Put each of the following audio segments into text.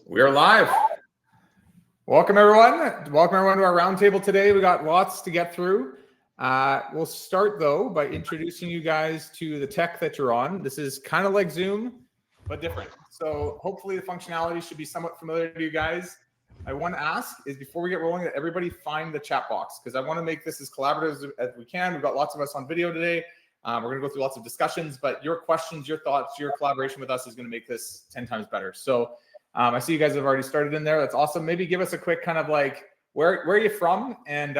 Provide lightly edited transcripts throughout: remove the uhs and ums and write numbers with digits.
We are live. Welcome everyone. Welcome everyone to our roundtable today. We got lots to get through. We'll start though by introducing you guys to the tech that you're on. This is kind of like Zoom, but different. So hopefully the functionality should be somewhat familiar to you guys. I want to ask is before we get rolling that everybody find the chat box because I want to make this as collaborative as we can. We've got lots of us on video today. We're going to go through lots of discussions, but your questions, your thoughts, your collaboration with us is going to make this 10 times better. So I see you guys have already started in there. That's awesome. Maybe give us a quick kind of like, where are you from? And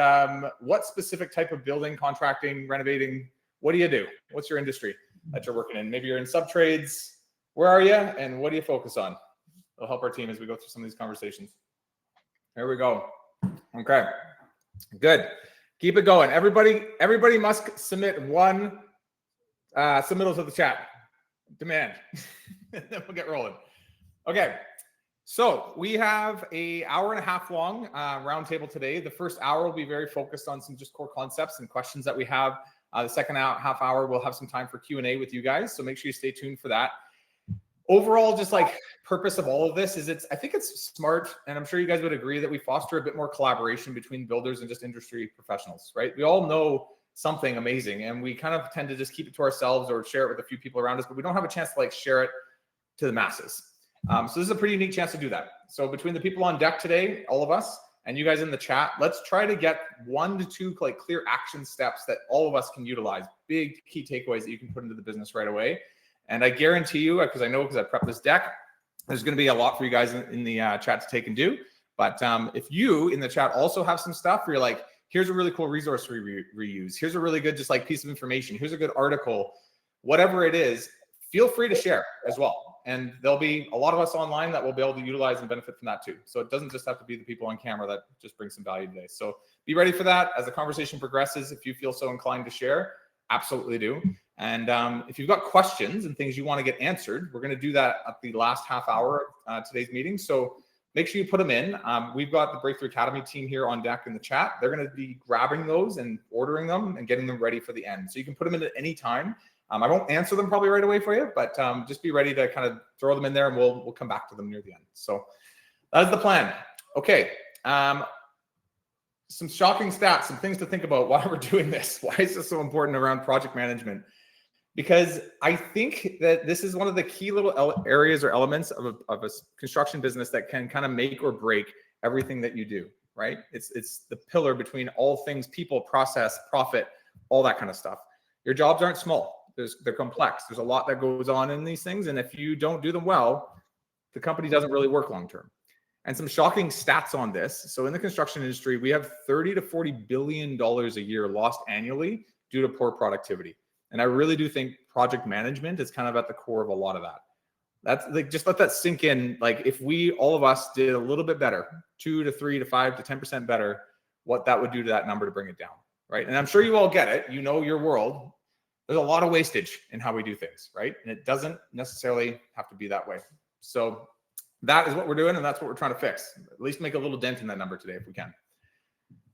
what specific type of building, contracting, renovating, what do you do? What's your industry that you're working in? Maybe you're in subtrades. Where are you? And what do you focus on? It'll help our team as we go through some of these conversations. There we go. Okay, good. Keep it going. Everybody must submit one submittal to the chat. Demand. And then we'll get rolling. Okay. So we have an hour and a half long roundtable today. The first hour will be very focused on some just core concepts and questions that we have. The second half hour, we'll have some time for Q&A with you guys. So make sure you stay tuned for that. Overall, just like purpose of all of this is I think it's smart, and I'm sure you guys would agree that we foster a bit more collaboration between builders and just industry professionals, right? We all know something amazing, and we kind of tend to just keep it to ourselves or share it with a few people around us, but we don't have a chance to like share it to the masses. So this is a pretty unique chance to do that. So between the people on deck today, all of us, and you guys in the chat, let's try to get 1 to 2 like clear action steps that all of us can utilize, big key takeaways that you can put into the business right away. And I guarantee you, because I prepped this deck, there's going to be a lot for you guys in the chat to take and do. But if you in the chat also have some stuff where you're like, here's a really cool resource to reuse. Here's a really good just like piece of information. Here's a good article, whatever it is, feel free to share as well. And there'll be a lot of us online that will be able to utilize and benefit from that too. So it doesn't just have to be the people on camera that just bring some value today. So be ready for that as the conversation progresses. If you feel so inclined to share, absolutely do. And if you've got questions and things you want to get answered, we're going to do that at the last half hour of today's meeting. So make sure you put them in. We've got the Breakthrough Academy team here on deck in the chat. They're going to be grabbing those and ordering them and getting them ready for the end. So you can put them in at any time. I won't answer them probably right away for you, but just be ready to kind of throw them in there and we'll come back to them near the end. So that is the plan. Okay. Some shocking stats, some things to think about while we're doing this. Why is this so important around project management? Because I think that this is one of the key little areas or elements of a construction business that can kind of make or break everything that you do, right? It's the pillar between all things people, process, profit, all that kind of stuff. Your jobs aren't small. They're complex. There's a lot that goes on in these things. And if you don't do them well, the company doesn't really work long-term. And some shocking stats on this. So in the construction industry, we have $30 to $40 billion a year lost annually due to poor productivity. And I really do think project management is kind of at the core of a lot of that. That's like, just let that sink in. Like if we, all of us did a little bit better, 2 to 3 to 5 to 10% better, what that would do to that number to bring it down, right? And I'm sure you all get it. You know your world. There's a lot of wastage in how we do things, right? And it doesn't necessarily have to be that way. So that is what we're doing, and that's what we're trying to fix. At least make a little dent in that number today if we can.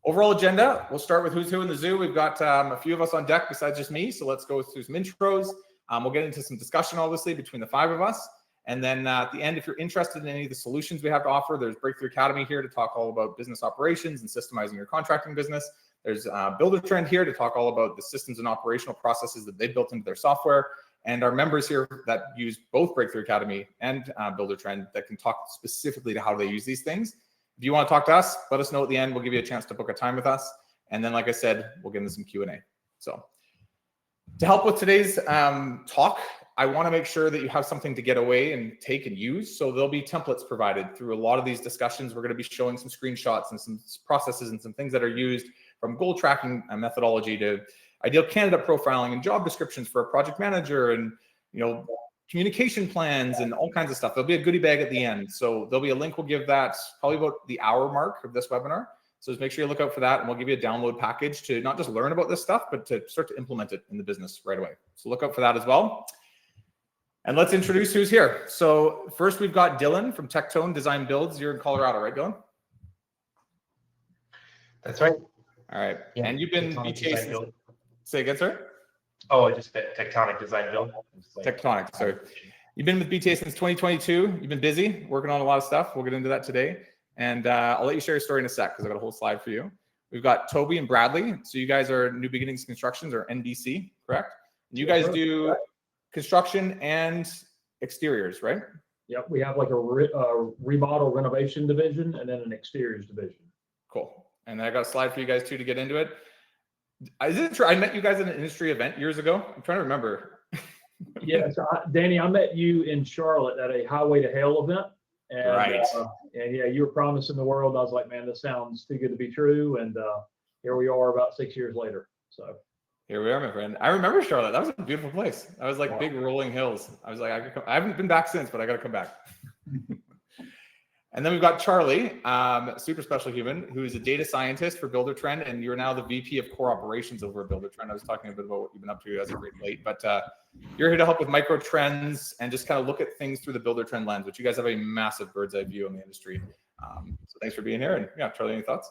Overall agenda, we'll start with who's who in the zoo. We've got a few of us on deck besides just me, so let's go through some intros. We'll get into some discussion, obviously, between the 5 of us. And then at the end, if you're interested in any of the solutions we have to offer, there's Breakthrough Academy here to talk all about business operations and systemizing your contracting business. There's Buildertrend here to talk all about the systems and operational processes that they built into their software. And our members here that use both Breakthrough Academy and Buildertrend that can talk specifically to how they use these things. If you want to talk to us, let us know at the end. We'll give you a chance to book a time with us. And then, like I said, we'll get into some Q&A. So to help with today's talk, I want to make sure that you have something to get away and take and use. So there'll be templates provided through a lot of these discussions. We're going to be showing some screenshots and some processes and some things that are used from goal tracking methodology to ideal candidate profiling and job descriptions for a project manager and, communication plans and all kinds of stuff. There'll be a goodie bag at the end. So there'll be a link. We'll give that probably about the hour mark of this webinar. So just make sure you look out for that, and we'll give you a download package to not just learn about this stuff, but to start to implement it in the business right away. So look out for that as well. And let's introduce who's here. So first we've got Dylan from Tectone Design Builds. You're in Colorado, right, Dylan? That's right. All right. Yeah. And you've been BTA. Say again, sir? Oh, just Tectonic Design Build. Tectonic, sorry. You've been with BTA since 2022. You've been busy working on a lot of stuff. We'll get into that today. And I'll let you share your story in a sec because I've got a whole slide for you. We've got Toby and Bradley. So you guys are New Beginnings Constructions, or NBC, correct? And you guys do construction and exteriors, right? Yep, we have like a remodel renovation division and then an exteriors division. Cool. And I got a slide for you guys too to get into it. Is it true? I met you guys at an industry event years ago. I'm trying to remember. Yes, Danny, I met you in Charlotte at a Highway to Hell event. And, right. And yeah, you were promising the world. I was like, man, this sounds too good to be true. And here we are about 6 years later. So here we are, my friend. I remember Charlotte. That was a beautiful place. I was like, wow. Big rolling hills. I was like, I haven't been back since, but I got to come back. And then we've got Charlie, super special human, who is a data scientist for Buildertrend, and you're now the VP of Core Operations over at Buildertrend. I was talking a bit about what you've been up to as of late, but you're here to help with micro trends and just kind of look at things through the Buildertrend lens, which you guys have a massive bird's eye view on the industry. So thanks for being here. And yeah, Charlie, any thoughts?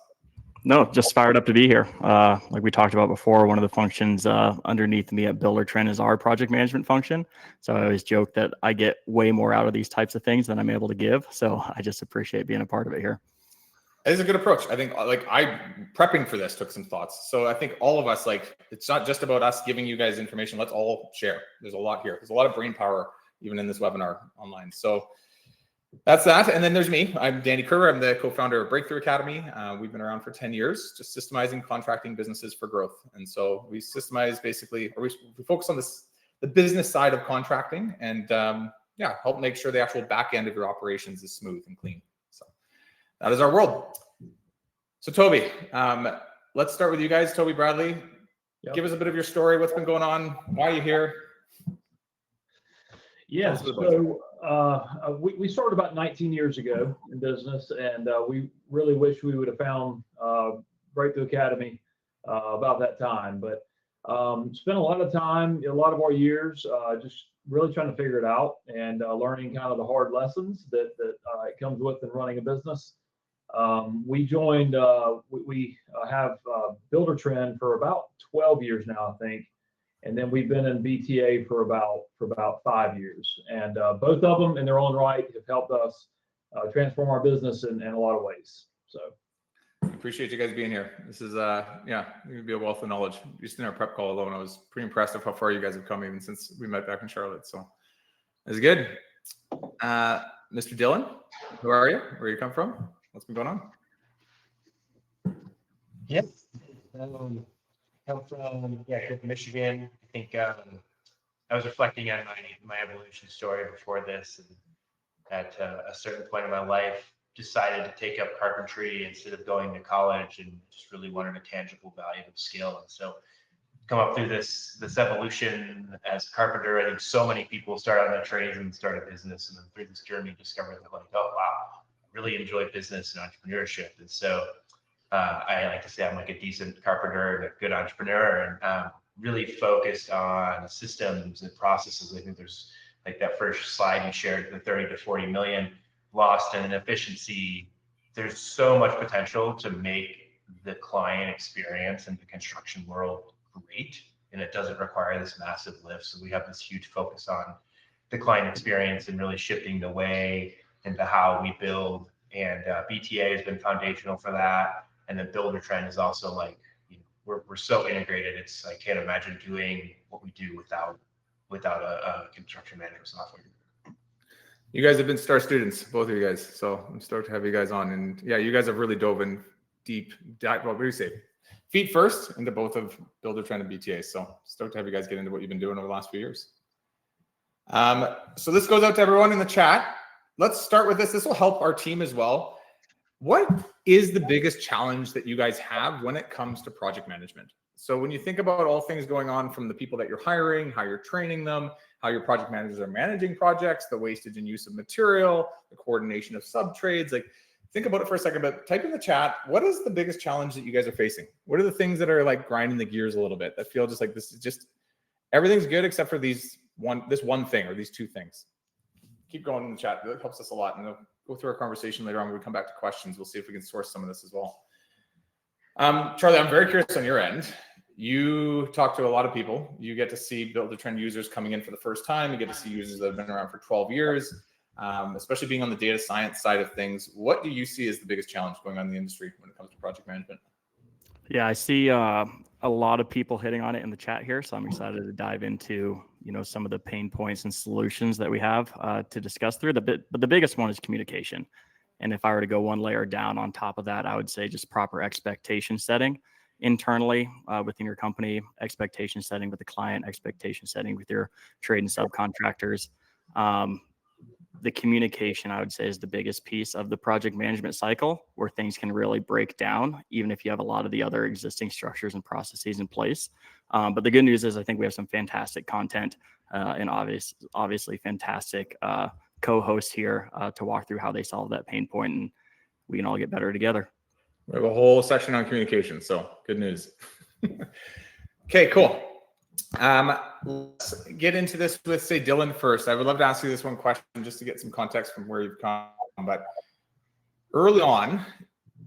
No, just fired up to be here. Like we talked about before, one of the functions underneath me at Buildertrend is our project management function. So I always joke that I get way more out of these types of things than I'm able to give. So I just appreciate being a part of it here. It is a good approach. I think like prepping for this took some thoughts. So I think all of us, like, it's not just about us giving you guys information. Let's all share. There's a lot here. There's a lot of brain power even in this webinar online. So that's that. And then there's me. I'm Danny Kerr. I'm the co-founder of Breakthrough Academy. We've been around for 10 years, just systemizing contracting businesses for growth. And so we systemize basically, or we focus on the business side of contracting and yeah, help make sure the actual back end of your operations is smooth and clean. So that is our world. So Toby, let's start with you guys. Toby, Bradley, Give us a bit of your story. What's been going on? Why are you here? Yeah, so we started about 19 years ago in business, and we really wish we would have found Breakthrough Academy about that time. But spent a lot of time, a lot of our years, just really trying to figure it out and learning kind of the hard lessons that it comes with in running a business. We joined, we have Buildertrend for about 12 years now, I think. And then we've been in BTA for about 5 years, and both of them in their own right have helped us transform our business in a lot of ways. So appreciate you guys being here. This is yeah, it would be a wealth of knowledge. Just in our prep call alone, I was pretty impressed of how far you guys have come even since we met back in Charlotte. So it's good. Mr. Dylan, who are you? Where you come from? What's been going on? Yep. Come from Michigan. I think I was reflecting on my evolution story before this, and at a certain point in my life, decided to take up carpentry instead of going to college, and just really wanted a tangible, valuable skill. And so, come up through this evolution as a carpenter. I think so many people start on their trades and start a business, and then through this journey, discover that, like, oh wow, I really enjoy business and entrepreneurship. And so I like to say I'm like a decent carpenter and a good entrepreneur, and really focused on systems and processes. I think there's like that first slide you shared, the 30 to 40 million lost in inefficiency. There's so much potential to make the client experience in the construction world great, and it doesn't require this massive lift. So we have this huge focus on the client experience and really shifting the way into how we build. And BTA has been foundational for that. And then Buildertrend is also like, you know, we're so integrated. It's, I can't imagine doing what we do without a construction management software. You guys have been star students, both of you guys. So I'm stoked to have you guys on. And yeah, you guys have really dove in deep. What do you say? Feet first into both of Buildertrend and BTA. So stoked to have you guys get into what you've been doing over the last few years. So this goes out to everyone in the chat. Let's start with this. This will help our team as well. What is the biggest challenge that you guys have when it comes to project management? So when you think about all things going on, from the people that you're hiring, how you're training them, how your project managers are managing projects, the wastage and use of material, the coordination of sub-trades, like, think about it for a second, but type in the chat, what is the biggest challenge that you guys are facing? What are the things that are like grinding the gears a little bit, that feel just like this is just, everything's good except for this one thing or these two things? Keep going in the chat. That helps us a lot. And we'll go through our conversation later on when we come back to questions. We'll see if we can source some of this as well. Charlie, I'm very curious on your end. you talk to a lot of people. You get to see Buildertrend users coming in for the first time. You get to see users that have been around for 12 years, especially being on the data science side of things. What do you see as the biggest challenge going on in the industry when it comes to project management? Yeah, I see a lot of people hitting on it in the chat here, so I'm excited to dive into some of the pain points and solutions that we have to discuss through. But the biggest one is communication. And if I were to go one layer down on top of that, I would say just proper expectation setting internally within your company, expectation setting with the client, expectation setting with your trade and subcontractors. The communication, I would say, is the biggest piece of the project management cycle, where things can really break down, even if you have a lot of the other existing structures and processes in place. But the good news is I think we have some fantastic content and obviously fantastic co-hosts here to walk through how they solve that pain point, and we can all get better together. We have a whole section on communication, so good news. Okay, cool. Let's get into this with, say, Dylan first. I would love to ask you this one question just to get some context from where you've come. But early on,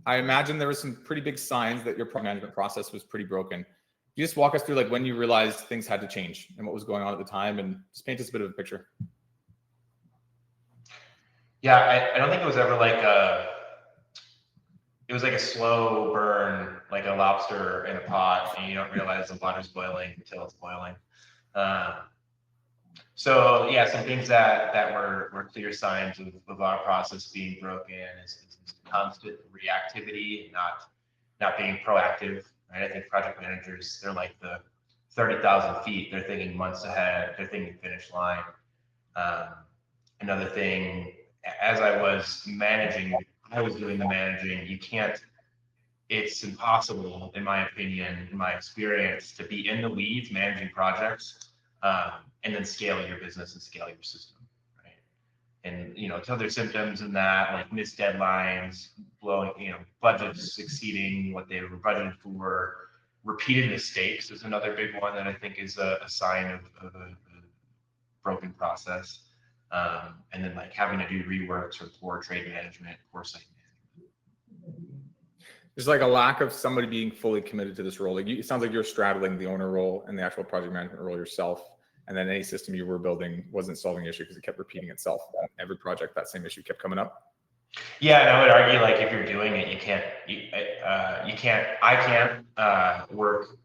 I imagine there were some pretty big signs that your project management process was pretty broken. You just walk us through like when you realized things had to change and what was going on at the time, and just paint us a bit of a picture. Yeah, I don't think it was ever like it was like a slow burn, like a lobster in a pot, and you don't realize the water's boiling until it's boiling. So yeah, some things that were clear signs of our process being broken is constant reactivity, not being proactive. Right? I think project managers, they're like the 30,000 feet. They're thinking months ahead. They're thinking finish line. Another thing, as I was doing the managing, it's impossible, in my opinion, in my experience, to be in the weeds managing projects and then scale your business and scale your system, right? And, other symptoms in that, like missed deadlines, blowing, budgets exceeding what they were budgeted for, repeated mistakes is another big one that I think is a sign of a broken process. And then like having to do reworks or poor trade management, poor site management. There's like a lack of somebody being fully committed to this role. Like it sounds like you're straddling the owner role and the actual project management role yourself. And then any system you were building wasn't solving the issue because it kept repeating itself. Every project, that same issue kept coming up. Yeah, and I would argue like if you're doing it, I can't work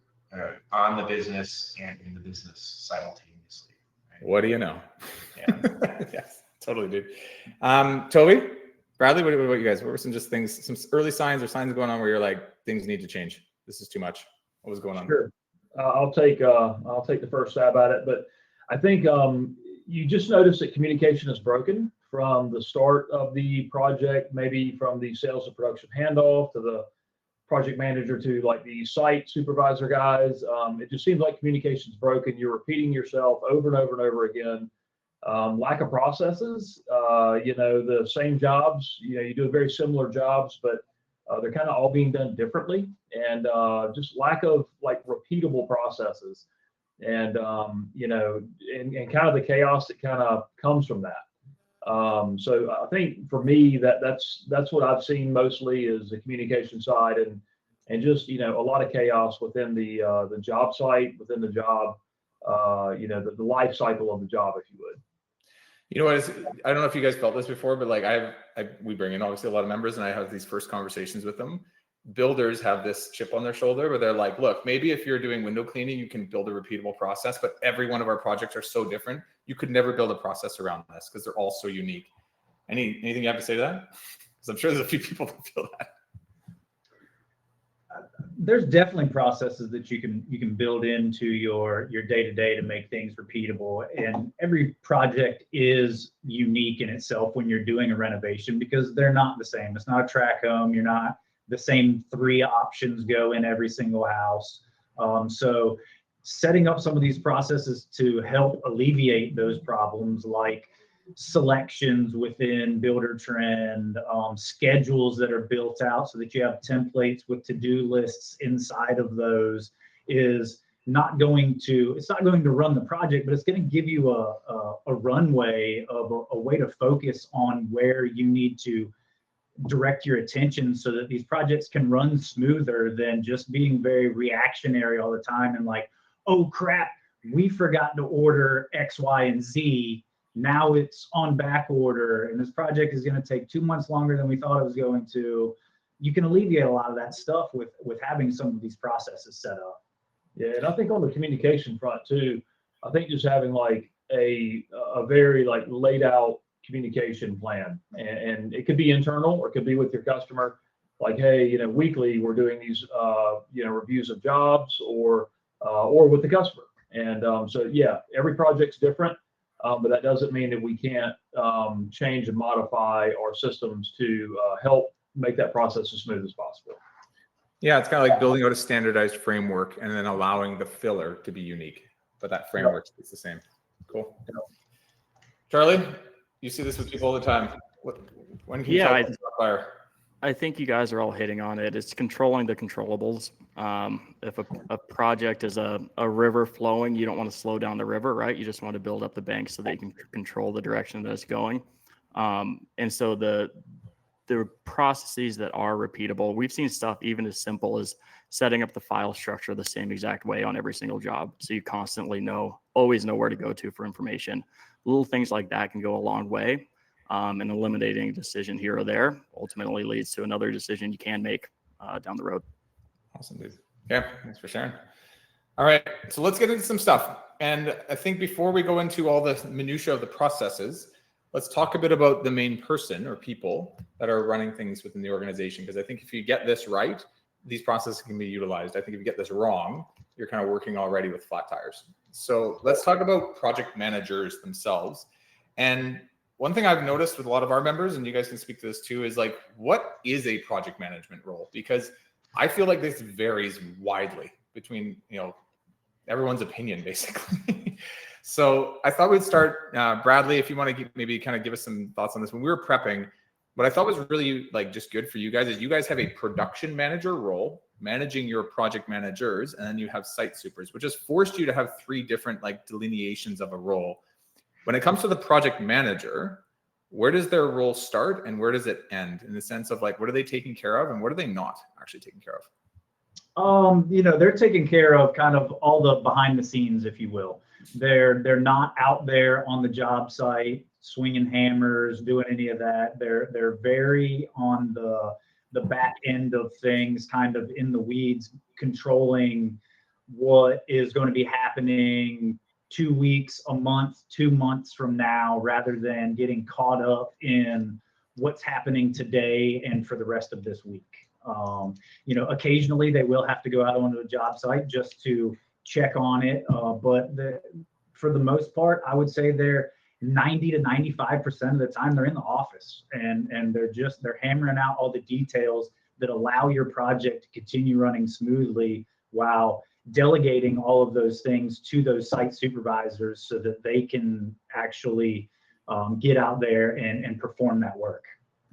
on the business and in the business simultaneously. Right? What do you know? Yeah. Yes, totally, dude. Toby, Bradley, what about you guys? What were some early signs or signs going on where you're like, things need to change? This is too much. What was going on? Sure. I'll take the first stab at it, but I think you just notice that communication is broken from the start of the project, maybe from the sales and production handoff to the project manager to like the site supervisor guys. It just seems like communication is broken. You're repeating yourself over and over and over again. Lack of processes, the same jobs, you do very similar jobs, but they're kind of all being done differently, and just lack of like repeatable processes, and and kind of the chaos that kind of comes from that. So I think for me that's what I've seen mostly is the communication side, and just a lot of chaos within the job site, within the job, the life cycle of the job, if you would. You know what? I don't know if you guys felt this before, but like we bring in obviously a lot of members, and I have these first conversations with them. Builders have this chip on their shoulder where they're like, look, maybe if you're doing window cleaning, you can build a repeatable process, but every one of our projects are so different. You could never build a process around this because they're all so unique. Anything you have to say to that? Because I'm sure there's a few people that feel that. There's definitely processes that you can build into your day-to-day to make things repeatable, and every project is unique in itself when you're doing a renovation because they're not the same. It's not a track home. You're not the same 3 options go in every single house. So setting up some of these processes to help alleviate those problems, like selections within Buildertrend, schedules that are built out so that you have templates with to-do lists inside of those, is not going to run the project, but it's going to give you a runway of a way to focus on where you need to direct your attention so that these projects can run smoother than just being very reactionary all the time and like, oh crap, we forgot to order X, Y, and Z. Now it's on back order and this project is going to take 2 months longer than we thought it was going to. You can alleviate a lot of that stuff with having some of these processes set up. Yeah, and I think on the communication front too, I think just having like a very like laid out communication plan, and it could be internal or it could be with your customer. Like, hey, you know, weekly we're doing these, you know, reviews of jobs, or with the customer. And so yeah, every project's different, but that doesn't mean that we can't change and modify our systems to help make that process as smooth as possible. Yeah, it's kind of like building out a standardized framework and then allowing the filler to be unique, but that framework is the same. Cool. Charlie, you see this with people all the time. When can you tell it's not fire? I think you guys are all hitting on it. It's controlling the controllables. If a project is a river flowing, you don't want to slow down the river, right? You just want to build up the bank so that you can control the direction that it's going. And so the processes that are repeatable, we've seen stuff even as simple as setting up the file structure the same exact way on every single job. So you constantly always know where to go to for information. Little things like that can go a long way. And eliminating a decision here or there ultimately leads to another decision you can make down the road. Awesome, dude. Okay, thanks for sharing. All right, so let's get into some stuff. And I think before we go into all the minutia of the processes, let's talk a bit about the main person or people that are running things within the organization. Because I think if you get this right, these processes can be utilized. I think if you get this wrong, you're kind of working already with flat tires. So let's talk about project managers themselves. And one thing I've noticed with a lot of our members, and you guys can speak to this too, is like, what is a project management role? Because I feel like this varies widely between, you know, everyone's opinion basically. So I thought we'd start, Bradley, if you want to maybe kind of give us some thoughts on this. When we were prepping, what I thought was really like just good for you guys is you guys have a production manager role, managing your project managers, and then you have site supers, which has forced you to have 3 different like delineations of a role. When it comes to the project manager, where does their role start and where does it end, in the sense of like, what are they taking care of and what are they not actually taking care of? You know, they're taking care of kind of all the behind the scenes, if you will. They're not out there on the job site swinging hammers, doing any of that. They're very on the back end of things, kind of in the weeds, controlling what is going to be happening 2 weeks, a month, 2 months from now, rather than getting caught up in what's happening today and for the rest of this week. You know, occasionally they will have to go out onto a job site just to check on it. But for the most part, I would say they're 90 to 95% of the time they're in the office, and they're hammering out all the details that allow your project to continue running smoothly, while delegating all of those things to those site supervisors so that they can actually get out there and perform that work.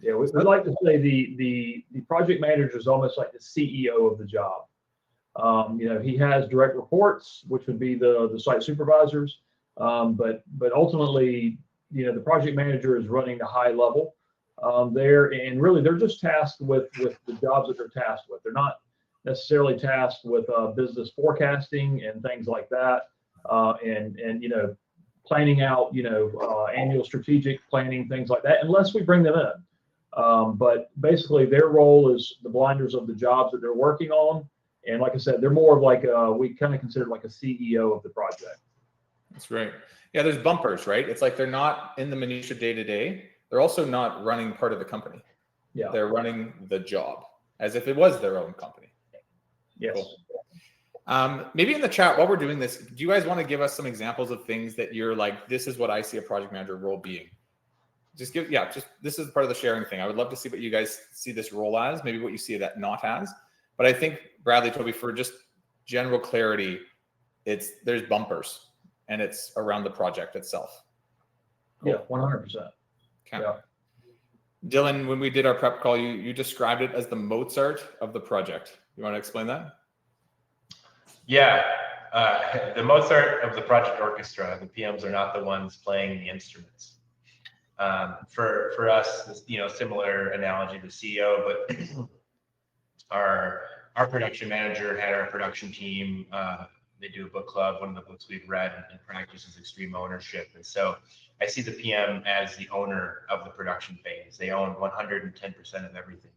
Yeah, we like to say the project manager is almost like the CEO of the job. You know, he has direct reports, which would be the site supervisors, but ultimately, you know, the project manager is running the high level there, and really they're just tasked with the jobs that they're tasked with. They're not necessarily tasked with business forecasting and things like that, and you know, planning out, you know, annual strategic planning, things like that, unless we bring them in. But basically their role is the blinders of the jobs that they're working on. And like I said, they're more of like we kind of consider like a CEO of the project. That's right. Yeah, there's bumpers, right? It's like they're not in the minutia day to day. They're also not running part of the company. Yeah, they're running the job as if it was their own company. Yes. Cool. Maybe in the chat while we're doing this, do you guys want to give us some examples of things that you're like, this is what I see a project manager role being? Just this is part of the sharing thing. I would love to see what you guys see this role as, maybe what you see that not as. But I think Bradley, Toby, for just general clarity, there's bumpers and it's around the project itself. Cool. Yeah, 100%. Okay. Yeah. Dylan, when we did our prep call, you described it as the Mozart of the project. You want to explain that? Yeah, the Mozart of the project orchestra. The PMs are not the ones playing the instruments. For us, similar analogy to CEO, but our production manager had our production team. They do a book club. One of the books we've read and practice is extreme ownership. And so I see the PM as the owner of the production phase. They own 110% of everything.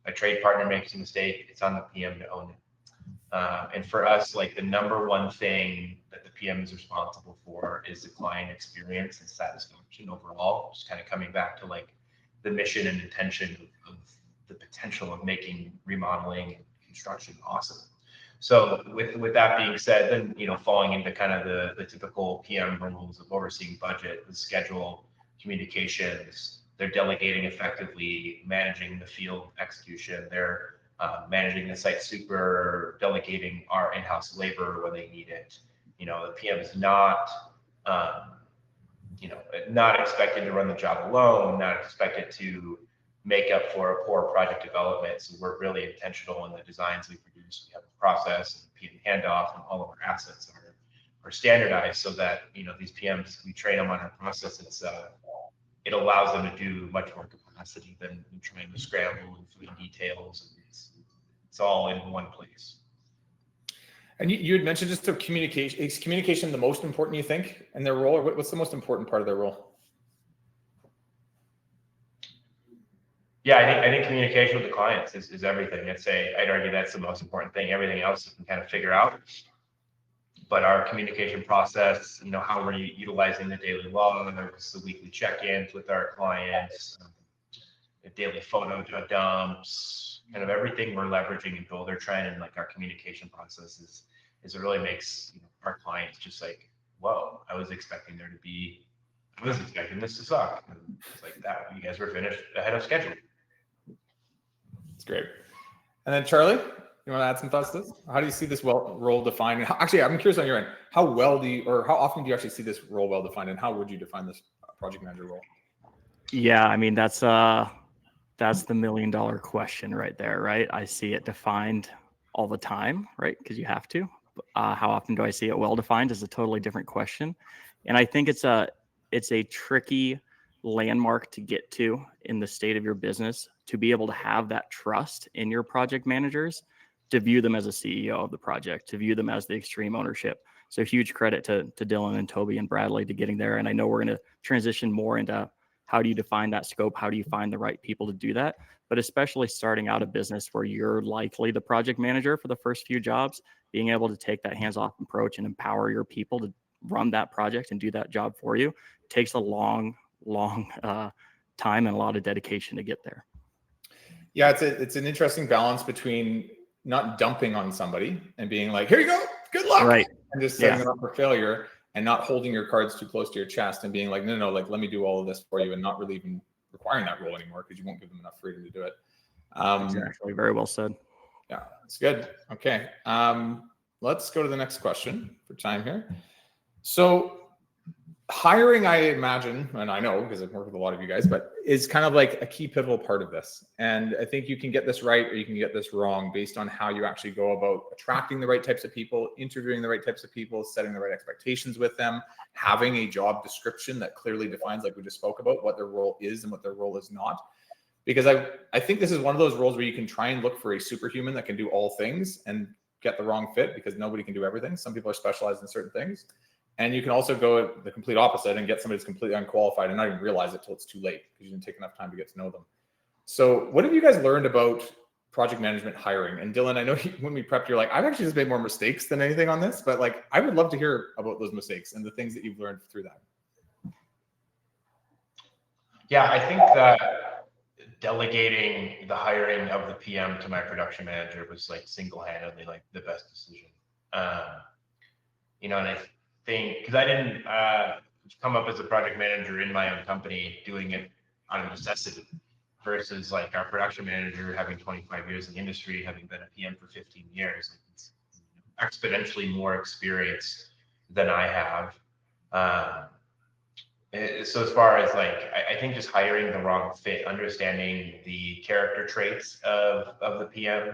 A trade partner makes a mistake, it's on the PM to own it. And for us, like the number one thing that the PM is responsible for is the client experience and satisfaction overall. Just kind of coming back to like the mission and intention of the potential of making remodeling and construction awesome. So with that being said, then falling into kind of the typical PM roles of overseeing budget, the schedule, communications, they're delegating effectively, managing the field execution, they're managing the site super, delegating our in-house labor when they need it. The PM is not not expected to run the job alone, not expected to make up for a poor project development. So we're really intentional in the designs we produce. We have a process and PM handoff, and all of our assets are standardized so that these PMs, we train them on our process. It allows them to do much more capacity than trying to scramble and find details. And it's all in one place. And you had mentioned just the communication. Is communication the most important, you think, in their role, or what's the most important part of their role? Yeah, I think communication with the clients is everything. I'd argue that's the most important thing. Everything else you can kind of figure out. But our communication process, how we're utilizing the daily logs, the weekly check-ins with our clients, the daily photo dumps, kind of everything we're leveraging in Buildertrend, and like our communication process is it really makes our clients just like, whoa, I was expecting this to suck. And it's like that. You guys were finished ahead of schedule. It's great. And then Charlie, you want to add some thoughts to this? How do you see this role defined? Actually, I'm curious on your end. How often do you actually see this role well defined, and how would you define this project manager role? Yeah, I mean that's the $1 million question right there, right? I see it defined all the time, right? Because you have to. How often do I see it well defined is a totally different question, and I think it's a tricky landmark to get to in the state of your business, to be able to have that trust in your project managers, to view them as a CEO of the project, to view them as the extreme ownership. So huge credit to Dylan and Toby and Bradley to getting there. And I know we're going to transition more into how do you define that scope? How do you find the right people to do that? But especially starting out a business where you're likely the project manager for the first few jobs, being able to take that hands-off approach and empower your people to run that project and do that job for you takes a long time and a lot of dedication to get there. Yeah, it's an interesting balance between not dumping on somebody and being like, here you go, good luck, right, and just setting them up for failure, and not holding your cards too close to your chest and being like, no, like let me do all of this for you, and not really even requiring that role anymore because you won't give them enough freedom to do it. Exactly. Very well said. Yeah, it's good. Okay, let's go to the next question for time here. So hiring, I imagine, and I know because I've worked with a lot of you guys, but is kind of like a key pivotal part of this. And I think you can get this right or you can get this wrong based on how you actually go about attracting the right types of people, interviewing the right types of people, setting the right expectations with them, having a job description that clearly defines, like we just spoke about, what their role is and what their role is not. Because I think this is one of those roles where you can try and look for a superhuman that can do all things and get the wrong fit, because nobody can do everything. Some people are specialized in certain things. And you can also go the complete opposite and get somebody that's completely unqualified and not even realize it till it's too late because you didn't take enough time to get to know them. So what have you guys learned about project management hiring? And Dylan, I know when we prepped, you're like, I've actually just made more mistakes than anything on this, but like, I would love to hear about those mistakes and the things that you've learned through that. Yeah, I think that delegating the hiring of the PM to my production manager was like single-handedly like the best decision. And I think because I didn't come up as a project manager in my own company doing it out of necessity, versus like our production manager having 25 years in the industry, having been a PM for 15 years, like it's exponentially more experience than I have. So as far as like, I think just hiring the wrong fit, understanding the character traits of the PM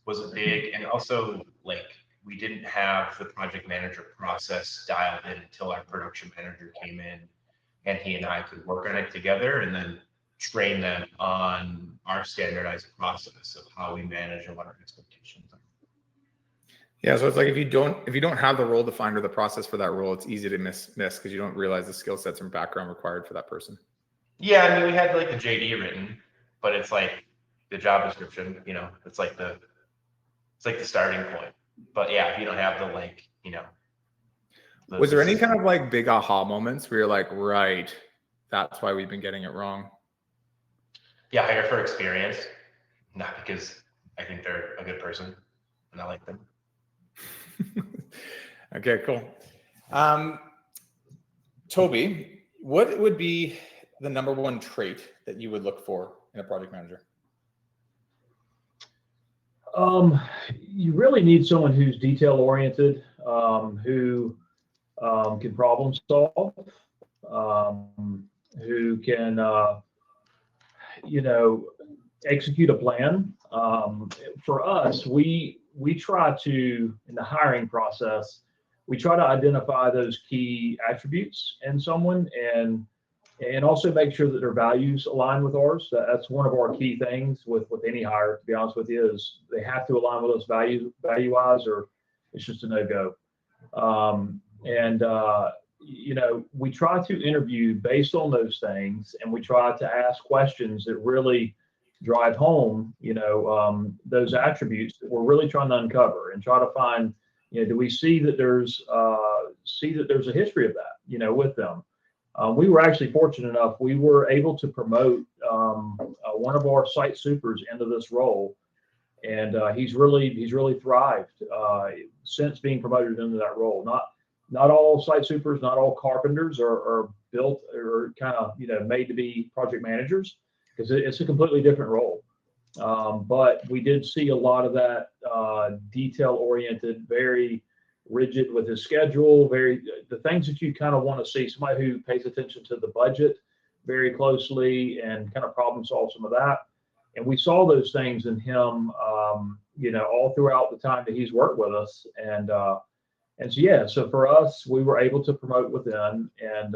was a big, and also like we didn't have the project manager process dialed in until our production manager came in. and he and I could work on it together and then train them on our standardized process of how we manage and what our expectations are. Yeah, so it's like if you don't have the role defined or the process for that role, it's easy to miss because you don't realize the skill sets and background required for that person. Yeah, I mean, we had like the JD written, but it's like the job description, it's like the starting point. But yeah, if you don't have the Was there any kind of like big aha moments where you're like, right, that's why we've been getting it wrong? Yeah, hire for experience, not because I think they're a good person and I like them. Okay, cool. Toby, what would be the number one trait that you would look for in a project manager? You really need someone who's detail oriented, who can problem solve, who can, execute a plan. For us, we try to, in the hiring process, we try to identify those key attributes in someone and also make sure that their values align with ours. That's one of our key things with any hire, to be honest with you, is they have to align with us value-wise, or it's just a no-go. We try to interview based on those things, and we try to ask questions that really drive home, those attributes that we're really trying to uncover and try to find, do we see that there's a history of that, with them. We were actually fortunate enough, we were able to promote one of our site supers into this role. And he's really thrived since being promoted into that role. Not all site supers, not all carpenters are built or kind of made to be project managers, because it's a completely different role. But we did see a lot of that detail oriented, very rigid with his schedule, the things that you kind of want to see, somebody who pays attention to the budget very closely and kind of problem solve some of that. And we saw those things in him, all throughout the time that he's worked with us. So for us, we were able to promote within, and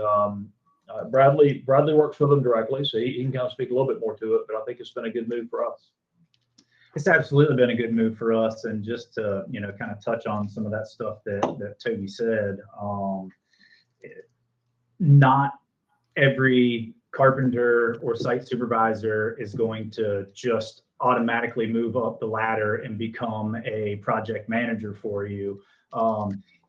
Bradley works for them directly, so he can kind of speak a little bit more to it, but I think it's been a good move for us. It's absolutely been a good move for us. And just to, kind of touch on some of that stuff that Toby said, not every carpenter or site supervisor is going to just automatically move up the ladder and become a project manager for you.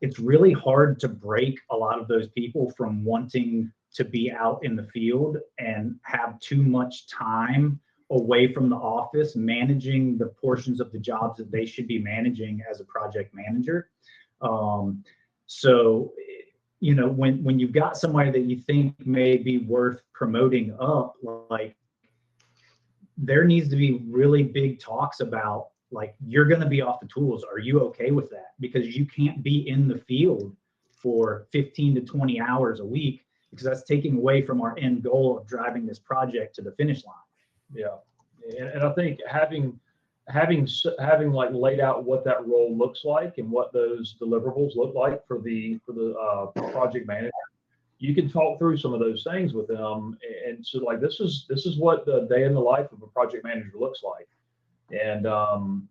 It's really hard to break a lot of those people from wanting to be out in the field and have too much time away from the office managing the portions of the jobs that they should be managing as a project manager. When you've got somebody that you think may be worth promoting up, like, there needs to be really big talks about, like, you're going to be off the tools. Are you okay with that? Because you can't be in the field for 15 to 20 hours a week, because that's taking away from our end goal of driving this project to the finish line. Yeah, and I think having like laid out what that role looks like and what those deliverables look like for the project manager, you can talk through some of those things with them, and so, like, this is what the day in the life of a project manager looks like. And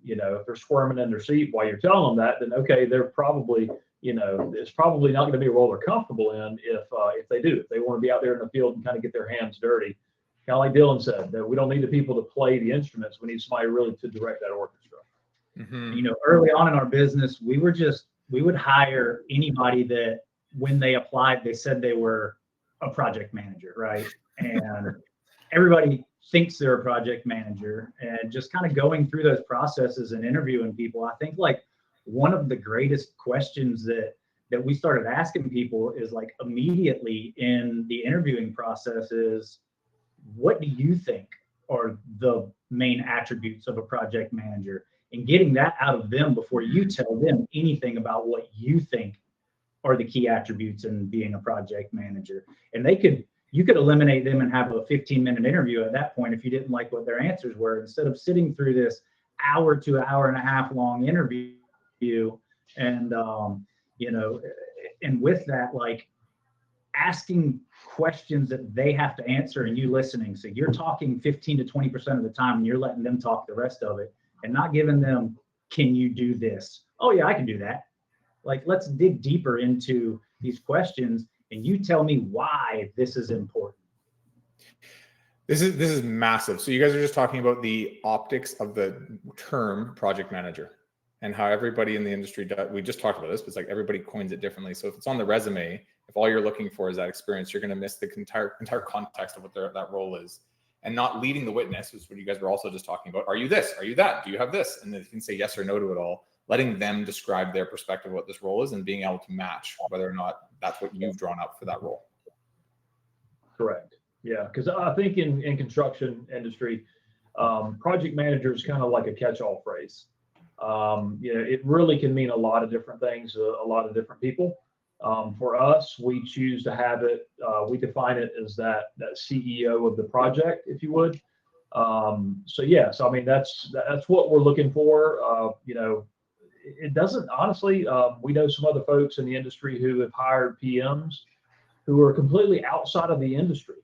if they're squirming in their seat while you're telling them that, then okay, they're probably, it's probably not going to be a role they're comfortable in if they do. If they want to be out there in the field and kind of get their hands dirty, kind of like Dylan said, that we don't need the people to play the instruments. We need somebody really to direct that orchestra. Mm-hmm. Early on in our business, we would hire anybody that when they applied, they said they were a project manager, right? And everybody thinks they're a project manager, and just kind of going through those processes and interviewing people. I think, like, one of the greatest questions that we started asking people is, like, immediately in the interviewing process is, what do you think are the main attributes of a project manager? And getting that out of them before you tell them anything about what you think are the key attributes in being a project manager. And you could eliminate them and have a 15-minute interview at that point if you didn't like what their answers were, instead of sitting through this hour to hour and a half long interview. And and with that, like, asking questions that they have to answer and you listening. So you're talking 15 to 20% of the time and you're letting them talk the rest of it and not giving them, can you do this? Oh yeah, I can do that. Like, let's dig deeper into these questions and you tell me why this is important. This is massive. So you guys are just talking about the optics of the term project manager and how everybody in the industry does. We just talked about this, but it's like everybody coins it differently. So if it's on the resume, if all you're looking for is that experience, you're going to miss the entire context of what that role is, and not leading the witness, which is what you guys were also just talking about. Are you this? Are you that? Do you have this? And then you can say yes or no to it all, letting them describe their perspective of what this role is and being able to match whether or not that's what you've drawn up for that role. Correct. Yeah, because I think in construction industry, project manager is kind of like a catch-all phrase. It really can mean a lot of different things, a lot of different people. For us, we choose to have it, we define it as that CEO of the project, if you would. So yes, I mean, that's what we're looking for. It doesn't, honestly, we know some other folks in the industry who have hired PMs who are completely outside of the industry,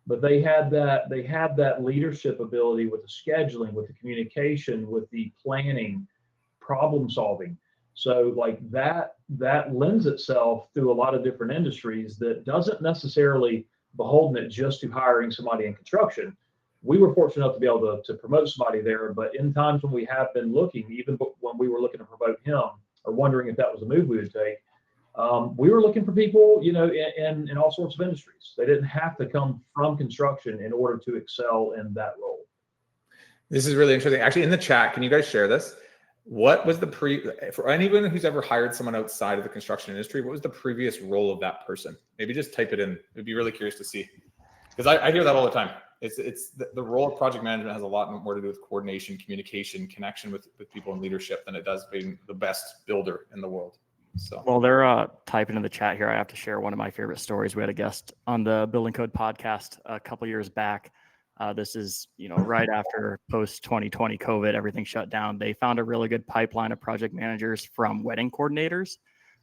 but they have that leadership ability with the scheduling, with the communication, with the planning, problem solving. So like that lends itself through a lot of different industries that doesn't necessarily beholden it just to hiring somebody in construction. We were fortunate enough to be able to promote somebody there, but in times when we have been looking, even when we were looking to promote him or wondering if that was a move we would take, we were looking for people, in all sorts of industries. They didn't have to come from construction in order to excel in that role. This is really interesting. Actually, in the chat, can you guys share this? What was for anyone who's ever hired someone outside of the construction industry, what was the previous role of that person? Maybe just type it in. It'd be really curious to see. Because I hear that all the time. It's the role of project management has a lot more to do with coordination, communication, connection with people and leadership than it does being the best builder in the world. So, well, they're typing in the chat here. I have to share one of my favorite stories. We had a guest on the Building Code podcast a couple years back. This is, right after post 2020 COVID, everything shut down. They found a really good pipeline of project managers from wedding coordinators.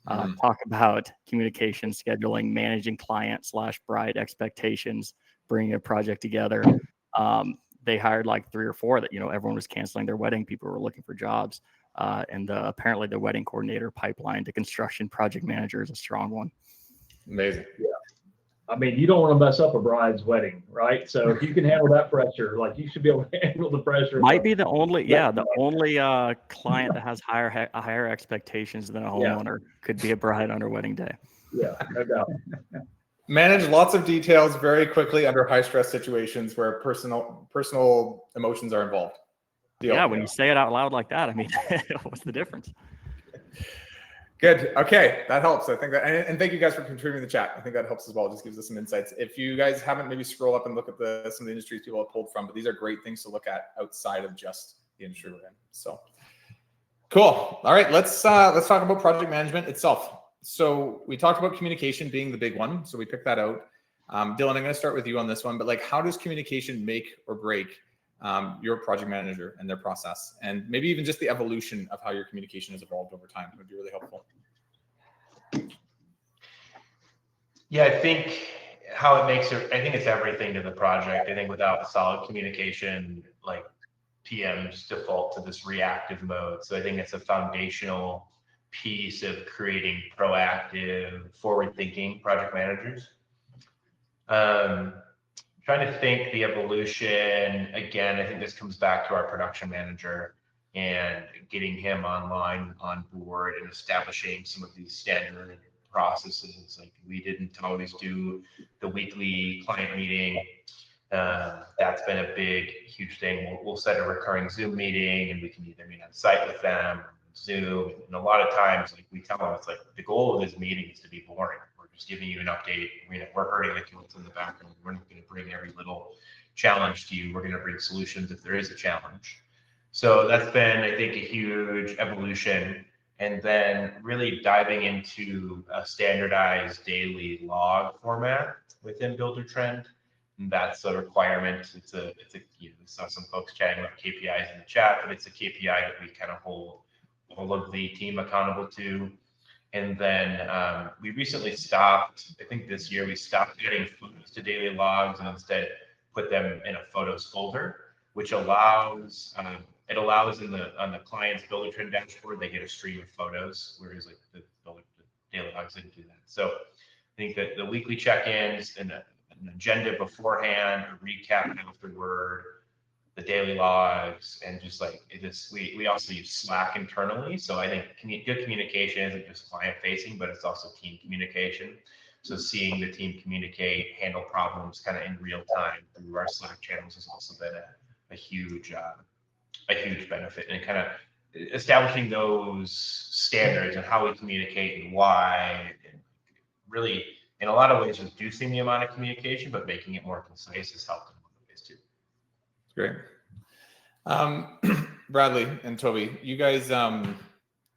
Talk about communication, scheduling, managing client/bride expectations, bringing a project together. They hired like 3 or 4 that, everyone was canceling their wedding. People were looking for jobs. And apparently the wedding coordinator pipeline to construction project manager is a strong one. Amazing. Yeah. I mean, you don't want to mess up a bride's wedding, right? So if you can handle that pressure, like you should be able to handle the pressure. Might be the only client that has higher expectations than a homeowner could be a bride on her wedding day. Yeah, no doubt. Manage lots of details very quickly under high stress situations where personal emotions are involved. Yeah, when you say it out loud like that, I mean, what's the difference? Good. Okay, that helps. I think that, and thank you guys for contributing to the chat. I think that helps as well. It just gives us some insights. If you guys haven't, maybe scroll up and look at some of the industries people have pulled from, but these are great things to look at outside of just the industry we're in. So cool. All right, let's talk about project management itself. So we talked about communication being the big one. So we picked that out. Dylan, I'm going to start with you on this one, but like, how does communication make or break your project manager and their process, and maybe even just the evolution of how your communication has evolved over time would be really helpful. Yeah, I think how it makes it, I think it's everything to the project. I think without solid communication, like PMs default to this reactive mode. So I think it's a foundational piece of creating proactive, forward-thinking project managers. Trying to think the evolution, again, I think this comes back to our production manager and getting him on board and establishing some of these standard processes. Like, we didn't always do the weekly client meeting. That's been a big, huge thing. We'll set a recurring Zoom meeting, and we can either meet on site with them, Zoom. And a lot of times, like, we tell them, it's like, the goal of this meeting is to be boring. Just giving you an update. We're hurting like what's in the background. We're not going to bring every little challenge to you. We're going to bring solutions if there is a challenge. So that's been, I think, a huge evolution. And then really diving into a standardized daily log format within Buildertrend. And that's a requirement. It's a saw some folks chatting about KPIs in the chat, but it's a KPI that we kind of hold all of the team accountable to. And then we recently stopped, I think this year, we stopped adding photos to daily logs and instead put them in a photos folder, which allows, it allows on the client's Buildertrend dashboard, they get a stream of photos, whereas like the daily logs didn't do that. So I think that the weekly check-ins and an agenda beforehand, a recap afterward, the daily logs, and just like we also use Slack internally. So I think good communication isn't just client facing, but it's also team communication. So seeing the team communicate, handle problems kind of in real time through our Slack channels has also been a huge benefit, and kind of establishing those standards and how we communicate and why, and really in a lot of ways reducing the amount of communication, but making it more concise has helped in a lot of ways too. Great. Bradley and Toby, you guys, I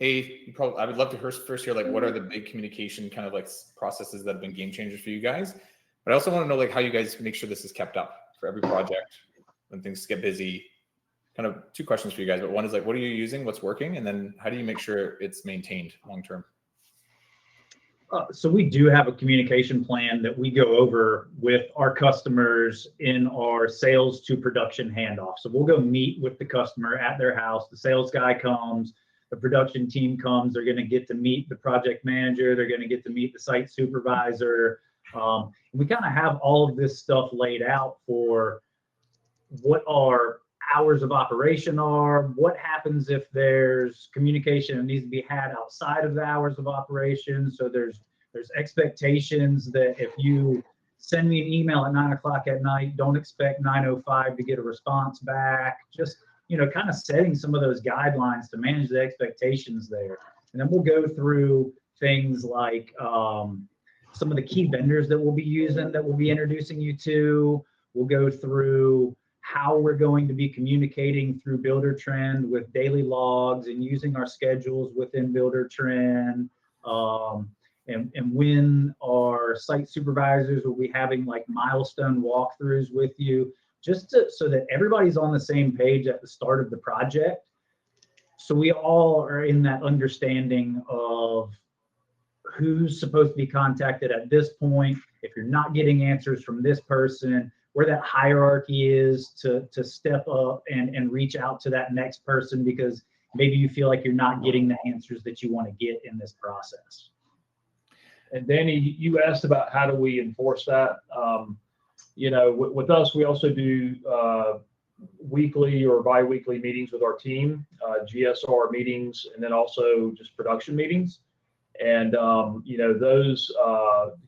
would love to first hear like what are the big communication kind of like processes that have been game changers for you guys, but I also want to know like how you guys make sure this is kept up for every project when things get busy. Kind of two questions for you guys, but one is like, what are you using? What's working? And then how do you make sure it's maintained long-term? So we do have a communication plan that we go over with our customers in our sales to production handoff. So we'll go meet with the customer at their house. The sales guy comes, the production team comes. They're going to get to meet the project manager. They're going to get to meet the site supervisor. We kind of have all of this stuff laid out for what our hours of operation are, what happens if there's communication that needs to be had outside of the hours of operation. So there's expectations that if you send me an email at 9 o'clock at night, don't expect 9:05 to get a response back. Just, kind of setting some of those guidelines to manage the expectations there. And then we'll go through things like some of the key vendors that we'll be using, that we'll be introducing you to. We'll go through how we're going to be communicating through Buildertrend with daily logs and using our schedules within Buildertrend, and when our site supervisors will be having like milestone walkthroughs with you, so that everybody's on the same page at the start of the project. So we all are in that understanding of who's supposed to be contacted at this point. If you're not getting answers from this person, where that hierarchy is to step up and reach out to that next person, because maybe you feel like you're not getting the answers that you want to get in this process. And Danny, you asked about how do we enforce that? With us, we also do weekly or bi-weekly meetings with our team, GSR meetings, and then also just production meetings. And those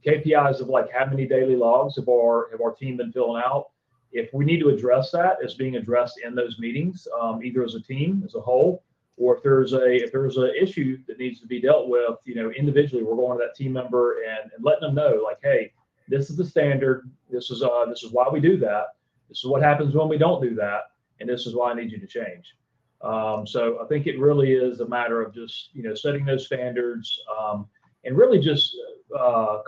KPIs of like how many daily logs have our team been filling out. If we need to address that, it's being addressed in those meetings, either as a team, as a whole, or if there's an issue that needs to be dealt with, individually, we're going to that team member and letting them know, like, hey, this is the standard. This is why we do that. This is what happens when we don't do that, and this is why I need you to change. So I think it really is a matter of just, setting those standards, and really just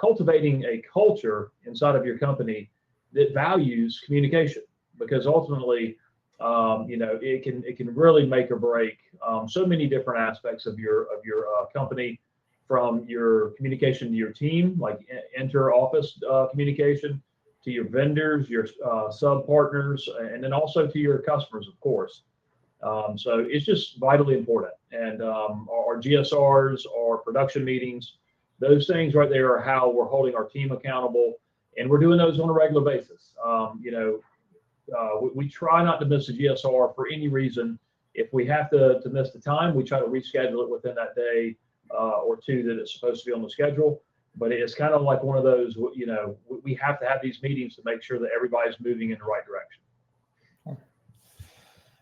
cultivating a culture inside of your company that values communication, because ultimately, it can really make or break so many different aspects of your company, from your communication to your team, like inter-office communication, to your vendors, your sub partners, and then also to your customers, of course. So it's just vitally important. And our GSRs, our production meetings, those things right there are how we're holding our team accountable, and we're doing those on a regular basis. We try not to miss a GSR for any reason. If we have to miss the time, we try to reschedule it within that day or two that it's supposed to be on the schedule. But it's kind of like one of those, we have to have these meetings to make sure that everybody's moving in the right direction.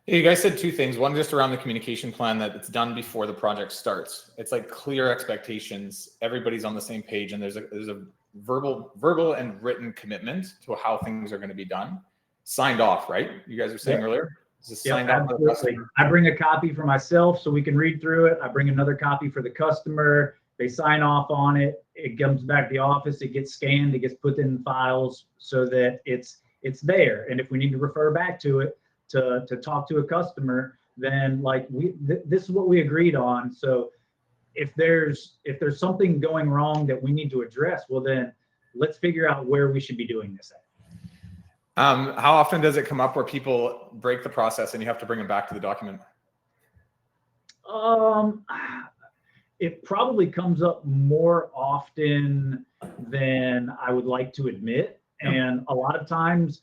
You guys said two things. One, just around the communication plan, that it's done before the project starts. It's like clear expectations. Everybody's on the same page, and there's a verbal and written commitment to how things are going to be done. Signed off, right? You guys were saying earlier. Is this signed off? Absolutely. I bring a copy for myself so we can read through it. I bring another copy for the customer. They sign off on it. It comes back to the office. It gets scanned. It gets put in files so that it's there. And if we need to refer back to it to talk to a customer, then like this is what we agreed on. So if there's something going wrong that we need to address, well then let's figure out where we should be doing this at. How often does it come up where people break the process and you have to bring them back to the document? It probably comes up more often than I would like to admit. And a lot of times,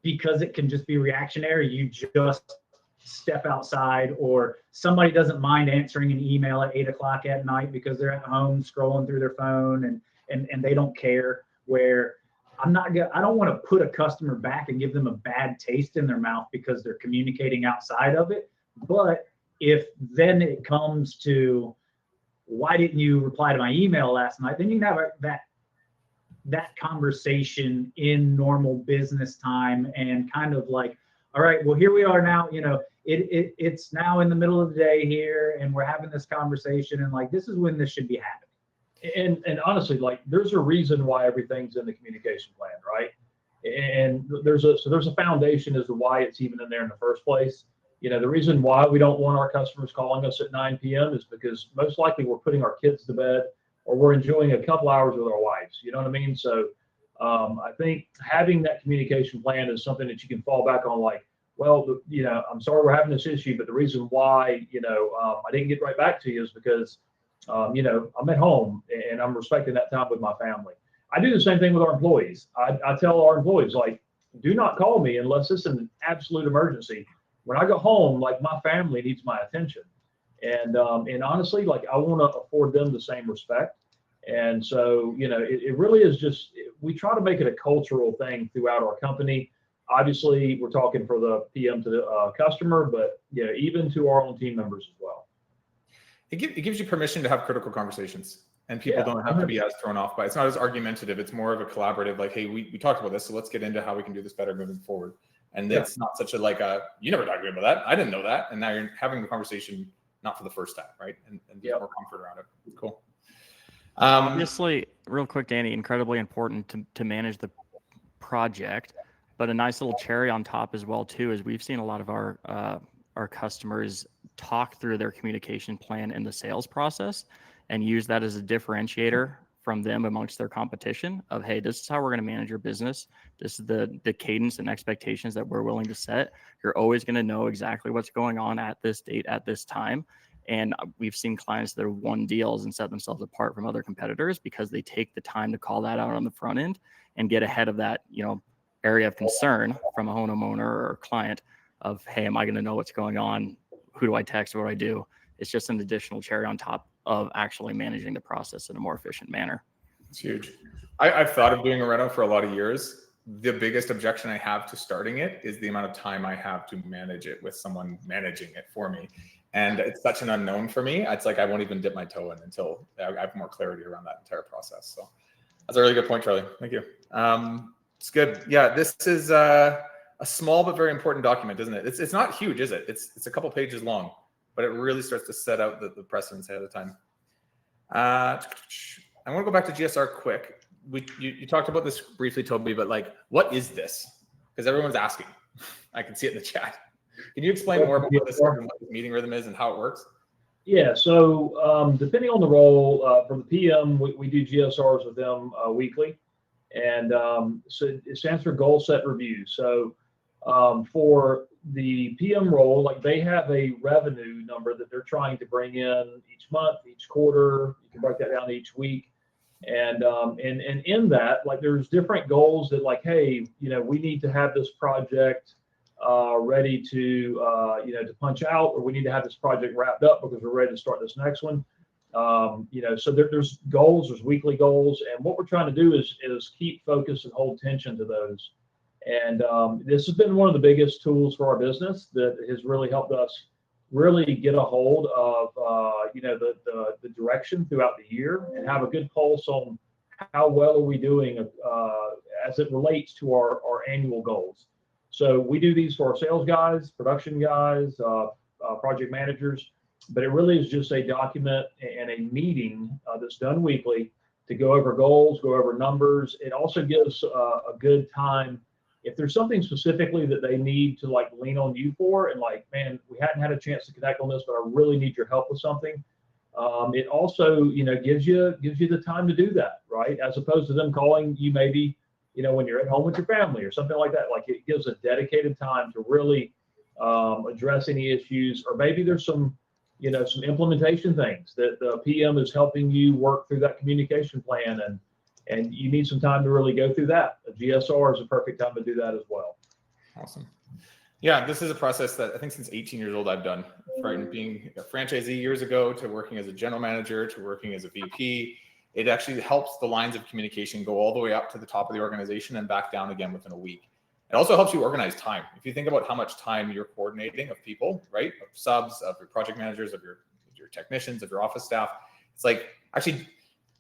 because it can just be reactionary, you just step outside, or somebody doesn't mind answering an email at 8 o'clock at night because they're at home scrolling through their phone and they don't care. Where I don't want to put a customer back and give them a bad taste in their mouth because they're communicating outside of it. But if then it comes to, why didn't you reply to my email last night? Then you can have that conversation in normal business time and kind of like, all right, well, here we are now, it's now in the middle of the day here and we're having this conversation, and like, this is when this should be happening. And honestly, like, there's a reason why everything's in the communication plan, right? And there's a foundation as to why it's even in there in the first place. The reason why we don't want our customers calling us at 9 p.m. is because most likely we're putting our kids to bed or we're enjoying a couple hours with our wives. You know what I mean? So I think having that communication plan is something that you can fall back on, like, well, I'm sorry we're having this issue, but the reason why, I didn't get right back to you is because, I'm at home and I'm respecting that time with my family. I do the same thing with our employees. I tell our employees, like, do not call me unless it's an absolute emergency. When I go home, like, my family needs my attention. And honestly, like, I want to afford them the same respect. And so, it really is just, we try to make it a cultural thing throughout our company. Obviously, we're talking for the PM to the customer, but even to our own team members as well. It gives you permission to have critical conversations, and people don't have to be as thrown off by it. It's not as argumentative. It's more of a collaborative, like, hey, we talked about this, so let's get into how we can do this better moving forward. And it's not such a you never talked to me about that, I didn't know that, and now you're having the conversation not for the first time, right? And get more comfort around it. Cool. Obviously, real quick, Danny, incredibly important to manage the project, but a nice little cherry on top as well too is we've seen a lot of our customers talk through their communication plan in the sales process and use that as a differentiator from them amongst their competition of, hey, this is how we're going to manage your business. This is the cadence and expectations that we're willing to set. You're always going to know exactly what's going on at this date, at this time. And we've seen clients that have won deals and set themselves apart from other competitors because they take the time to call that out on the front end and get ahead of that, area of concern from a homeowner or client of, hey, am I going to know what's going on? Who do I text? What do I do? It's just an additional cherry on top of actually managing the process in a more efficient manner. It's huge. I've thought of doing a reno for a lot of years. The biggest objection I have to starting it is the amount of time I have to manage it with someone managing it for me. And it's such an unknown for me. It's like I won't even dip my toe in until I have more clarity around that entire process. So that's a really good point, Charlie. Thank you. It's good. Yeah, this is a small but very important document, isn't it? It's not huge, is it? It's a couple pages long, but it really starts to set out the precedence ahead of time. I want to go back to GSR quick. You talked about this briefly, Toby, but like, what is this? Because everyone's asking. I can see it in the chat. Can you explain more about what this meeting rhythm is and how it works? Yeah, so depending on the role, from the PM, we do GSRs with them weekly. And so it stands for goal set review. So for the PM role, like, they have a revenue number that they're trying to bring in each month, each quarter. You can break that down each week. And in that, like, there's different goals that, like, hey, we need to have this project ready to to punch out, or we need to have this project wrapped up because we're ready to start this next one. So there's goals, there's weekly goals, and what we're trying to do is keep focus and hold tension to those. And this has been one of the biggest tools for our business that has really helped us really get a hold of the direction throughout the year and have a good pulse on how well are we doing as it relates to our annual goals. So we do these for our sales guys, production guys, project managers, but it really is just a document and a meeting that's done weekly to go over goals, go over numbers. It also gives a good time if there's something specifically that they need to like lean on you for, and like, man, we hadn't had a chance to connect on this, but I really need your help with something. It also, gives you the time to do that, right? As opposed to them calling you maybe, when you're at home with your family or something like that. Like, it gives a dedicated time to really address any issues, or maybe there's some implementation things that the PM is helping you work through that communication plan, and you need some time to really go through that. A GSR is a perfect time to do that as well. Awesome. Yeah, this is a process that I think since 18 years old I've done, from being a franchisee years ago to working as a general manager to working as a VP. It actually helps the lines of communication go all the way up to the top of the organization and back down again within a week. It also helps you organize time. If you think about how much time you're coordinating of people, right? Of subs, of your project managers, of your technicians, of your office staff. It's like, actually,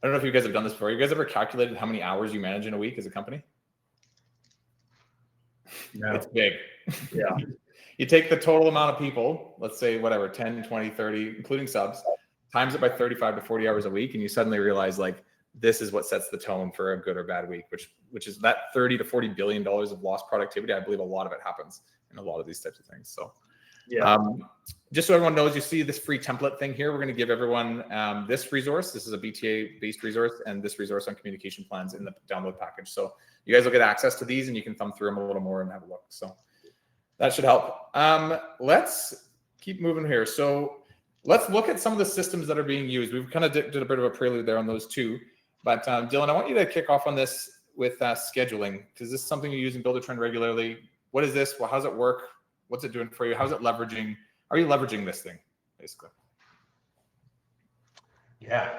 I don't know if you guys have done this before. You guys ever calculated how many hours you manage in a week as a company? No. It's big. Yeah. You take the total amount of people, let's say whatever, 10, 20, 30, including subs, times it by 35 to 40 hours a week, and you suddenly realize like this is what sets the tone for a good or bad week, which is that 30 to 40 billion dollars of lost productivity. I believe a lot of it happens in a lot of these types of things. So yeah. Just so everyone knows, you see this free template thing here. We're going to give everyone this resource. This is a BTA based resource, and this resource on communication plans in the download package. So you guys will get access to these, and you can thumb through them a little more and have a look. So that should help. Let's keep moving here. So let's look at some of the systems that are being used. We've kind of did a bit of a prelude there on those two. But Dylan, I want you to kick off on this with scheduling, because this is something you use in Buildertrend regularly. What is this? Well, how does it work? What's it doing for you? How's it leveraging? Are you leveraging this thing, basically? Yeah,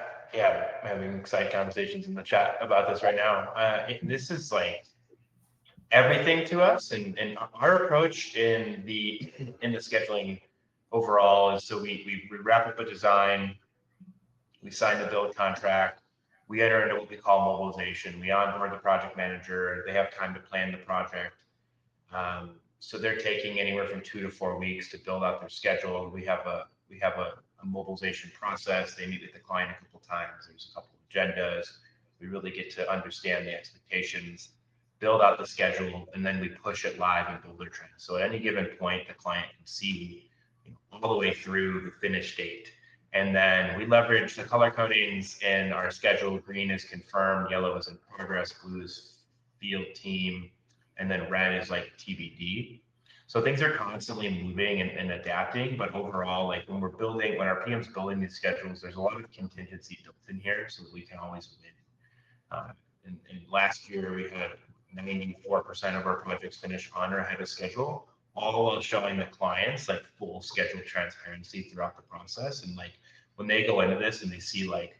having exciting conversations in the chat about this right now. This is like everything to us, and our approach in the scheduling overall is, so we wrap up a design, we sign the build contract, we enter into what we call mobilization. We onboard the project manager. They have time to plan the project. So they're taking anywhere from 2 to 4 weeks to build out their schedule. We have a mobilization process. They meet with the client a couple times. There's a couple of agendas. We really get to understand the expectations, build out the schedule, and then we push it live in Buildertrend. So at any given point, the client can see all the way through the finish date. And then we leverage the color codings in our schedule. Green is confirmed, yellow is in progress, blue is field team, and then red is like TBD. So things are constantly moving and adapting, but overall, like when our PM's building these schedules, there's a lot of contingency built in here so that we can always win. And last year we had 94% of our projects finished on or ahead of schedule, all while showing the clients like full schedule transparency throughout the process. And like when they go into this and they see like,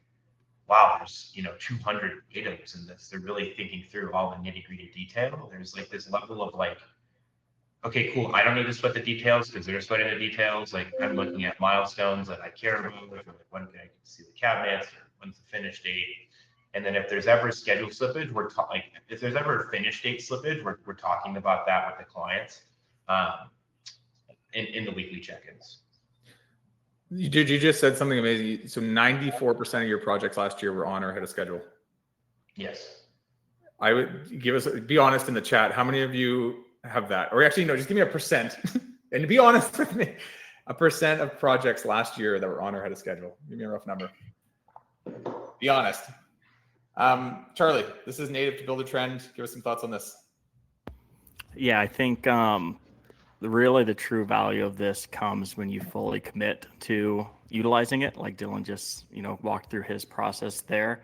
wow, there's 200 items in this, they're really thinking through all the nitty-gritty detail. There's like this level of like, okay, cool, I don't need to sweat the details because they're sweating the details. Like I'm looking at milestones that I care about, like when can I see the cabinets, or when's the finish date. And then if there's ever schedule slippage, if there's ever finish date slippage, we're talking about that with the clients in the weekly check-ins. You just said something amazing. So 94% of your projects last year were on or ahead of schedule. Yes. I would be honest in the chat. How many of you have that? Or actually, no, just give me a percent and be honest with me. A percent of projects last year that were on or ahead of schedule. Give me a rough number. Be honest. Charlie, this is native to Buildertrend. Give us some thoughts on this. Yeah, I think really the true value of this comes when you fully commit to utilizing it. Like Dylan just walked through his process there,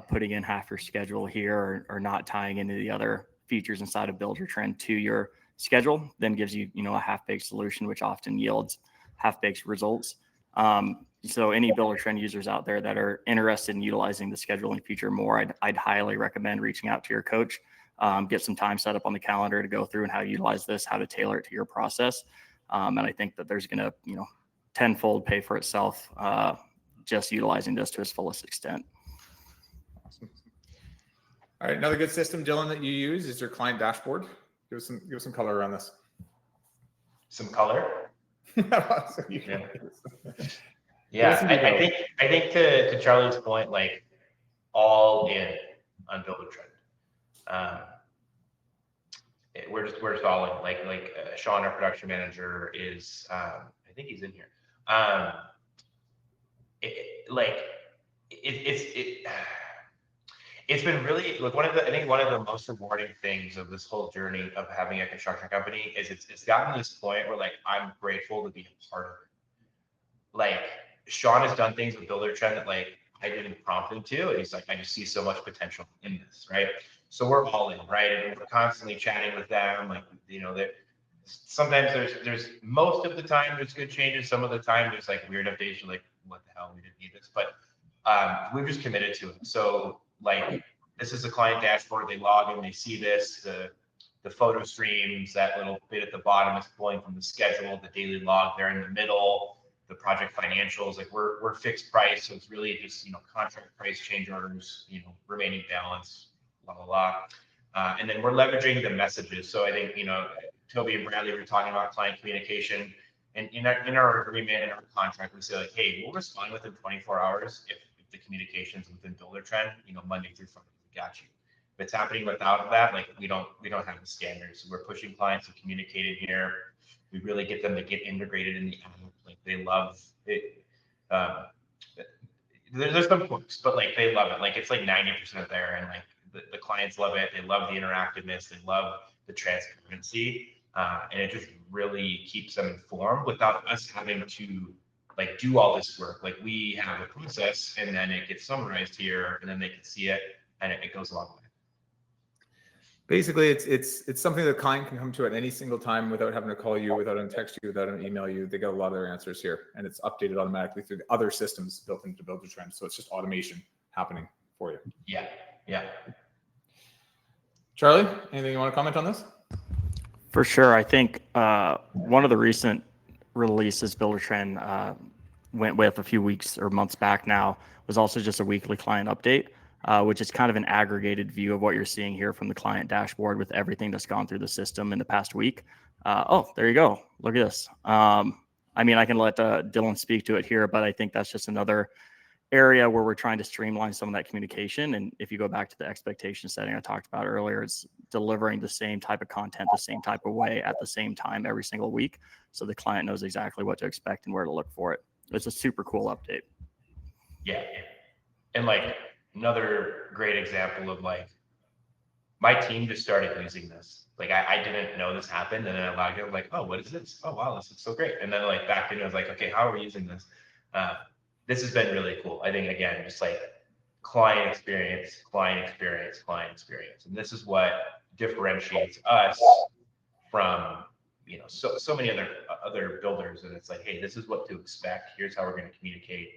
putting in half your schedule here or not tying into the other features inside of Buildertrend to your schedule, then gives you a half-baked solution, which often yields half-baked results. So any Buildertrend users out there that are interested in utilizing the scheduling feature more, I'd highly recommend reaching out to your coach. Get some time set up on the calendar to go through and how to utilize this, how to tailor it to your process. And I think that there's going to, tenfold pay for itself just utilizing this to its fullest extent. Awesome. All right, another good system, Dylan, that you use is your client dashboard. Give us some color around this. Some color. Yeah, I think to Charlie's point, like all in on Buildertrend. we're just all in. Sean, our production manager, is I think he's in here. It's been really like I think one of the most rewarding things of this whole journey of having a construction company is it's gotten to this point where like I'm grateful to be a part of it. Like Sean has done things with Buildertrend that like I didn't prompt him to, and he's like, I just see so much potential in this, right? So we're all in, right? And we're constantly chatting with them, like that. Sometimes there's most of the time there's good changes. Some of the time there's like weird updates. You're like, what the hell? We didn't need this, but we've just committed to it. So like this is a client dashboard. They log in, they see this, the photo streams, that little bit at the bottom is pulling from the schedule, the daily log there in the middle, the project financials. Like we're fixed price, so it's really just contract price, change orders, remaining balance, blah blah blah. And then we're leveraging the messages. So I think Toby and Bradley were talking about client communication, and in our agreement, in our contract, we say like, hey, we'll respond within 24 hours if the communications within Buildertrend, Monday through Friday, we got you. If it's happening without that, like we don't have the standards. So we're pushing clients to communicate in here. We really get them to get integrated in the app. Like they love it. There's some quirks, but like they love it. Like it's like 90% there, and like the clients love it. They love the interactiveness. They love the transparency, and it just really keeps them informed without us having to like do all this work. Like we have a process, and then it gets summarized here, and then they can see it, and it goes a long way. Basically, it's something the client can come to at any single time without having to call you, without having to text you, without having to email you. They get a lot of their answers here, and it's updated automatically through the other systems built into Buildertrend. So it's just automation happening for you. Yeah. Charlie, anything you want to comment on this? For sure. I think one of the recent releases Buildertrend went with a few weeks or months back now was also just a weekly client update, which is kind of an aggregated view of what you're seeing here from the client dashboard with everything that's gone through the system in the past week. Oh, there you go. Look at this. I mean, I can let Dylan speak to it here, but I think that's just another area where we're trying to streamline some of that communication. And if you go back to the expectation setting I talked about earlier, it's delivering the same type of content, the same type of way at the same time every single week. So the client knows exactly what to expect and where to look for it. It's a super cool update. Yeah. And like another great example of like my team just started using this. Like I didn't know this happened, and then I logged in, like, oh, what is this? Oh wow, this is so great. And then like back in, I was like, okay, how are we using this? This has been really cool. I think again, just like client experience, and this is what differentiates us from so many other builders. And it's like, hey, this is what to expect. Here's how we're going to communicate.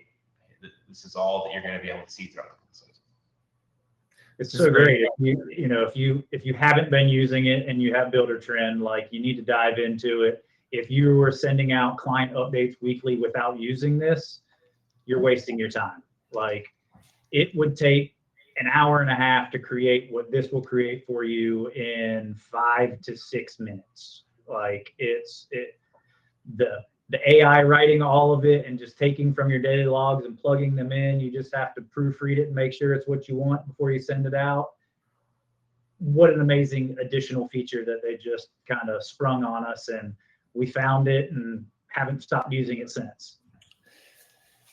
This is all that you're going to be able to see throughout the process. It's so great. If you haven't been using it and you have Buildertrend, like you need to dive into it. If you were sending out client updates weekly without using this, you're wasting your time. Like it would take an hour and a half to create what this will create for you in 5 to 6 minutes. Like the AI writing all of it and just taking from your daily logs and plugging them in. You just have to proofread it and make sure it's what you want before you send it out. What an amazing additional feature that they just kind of sprung on us, and we found it and haven't stopped using it since.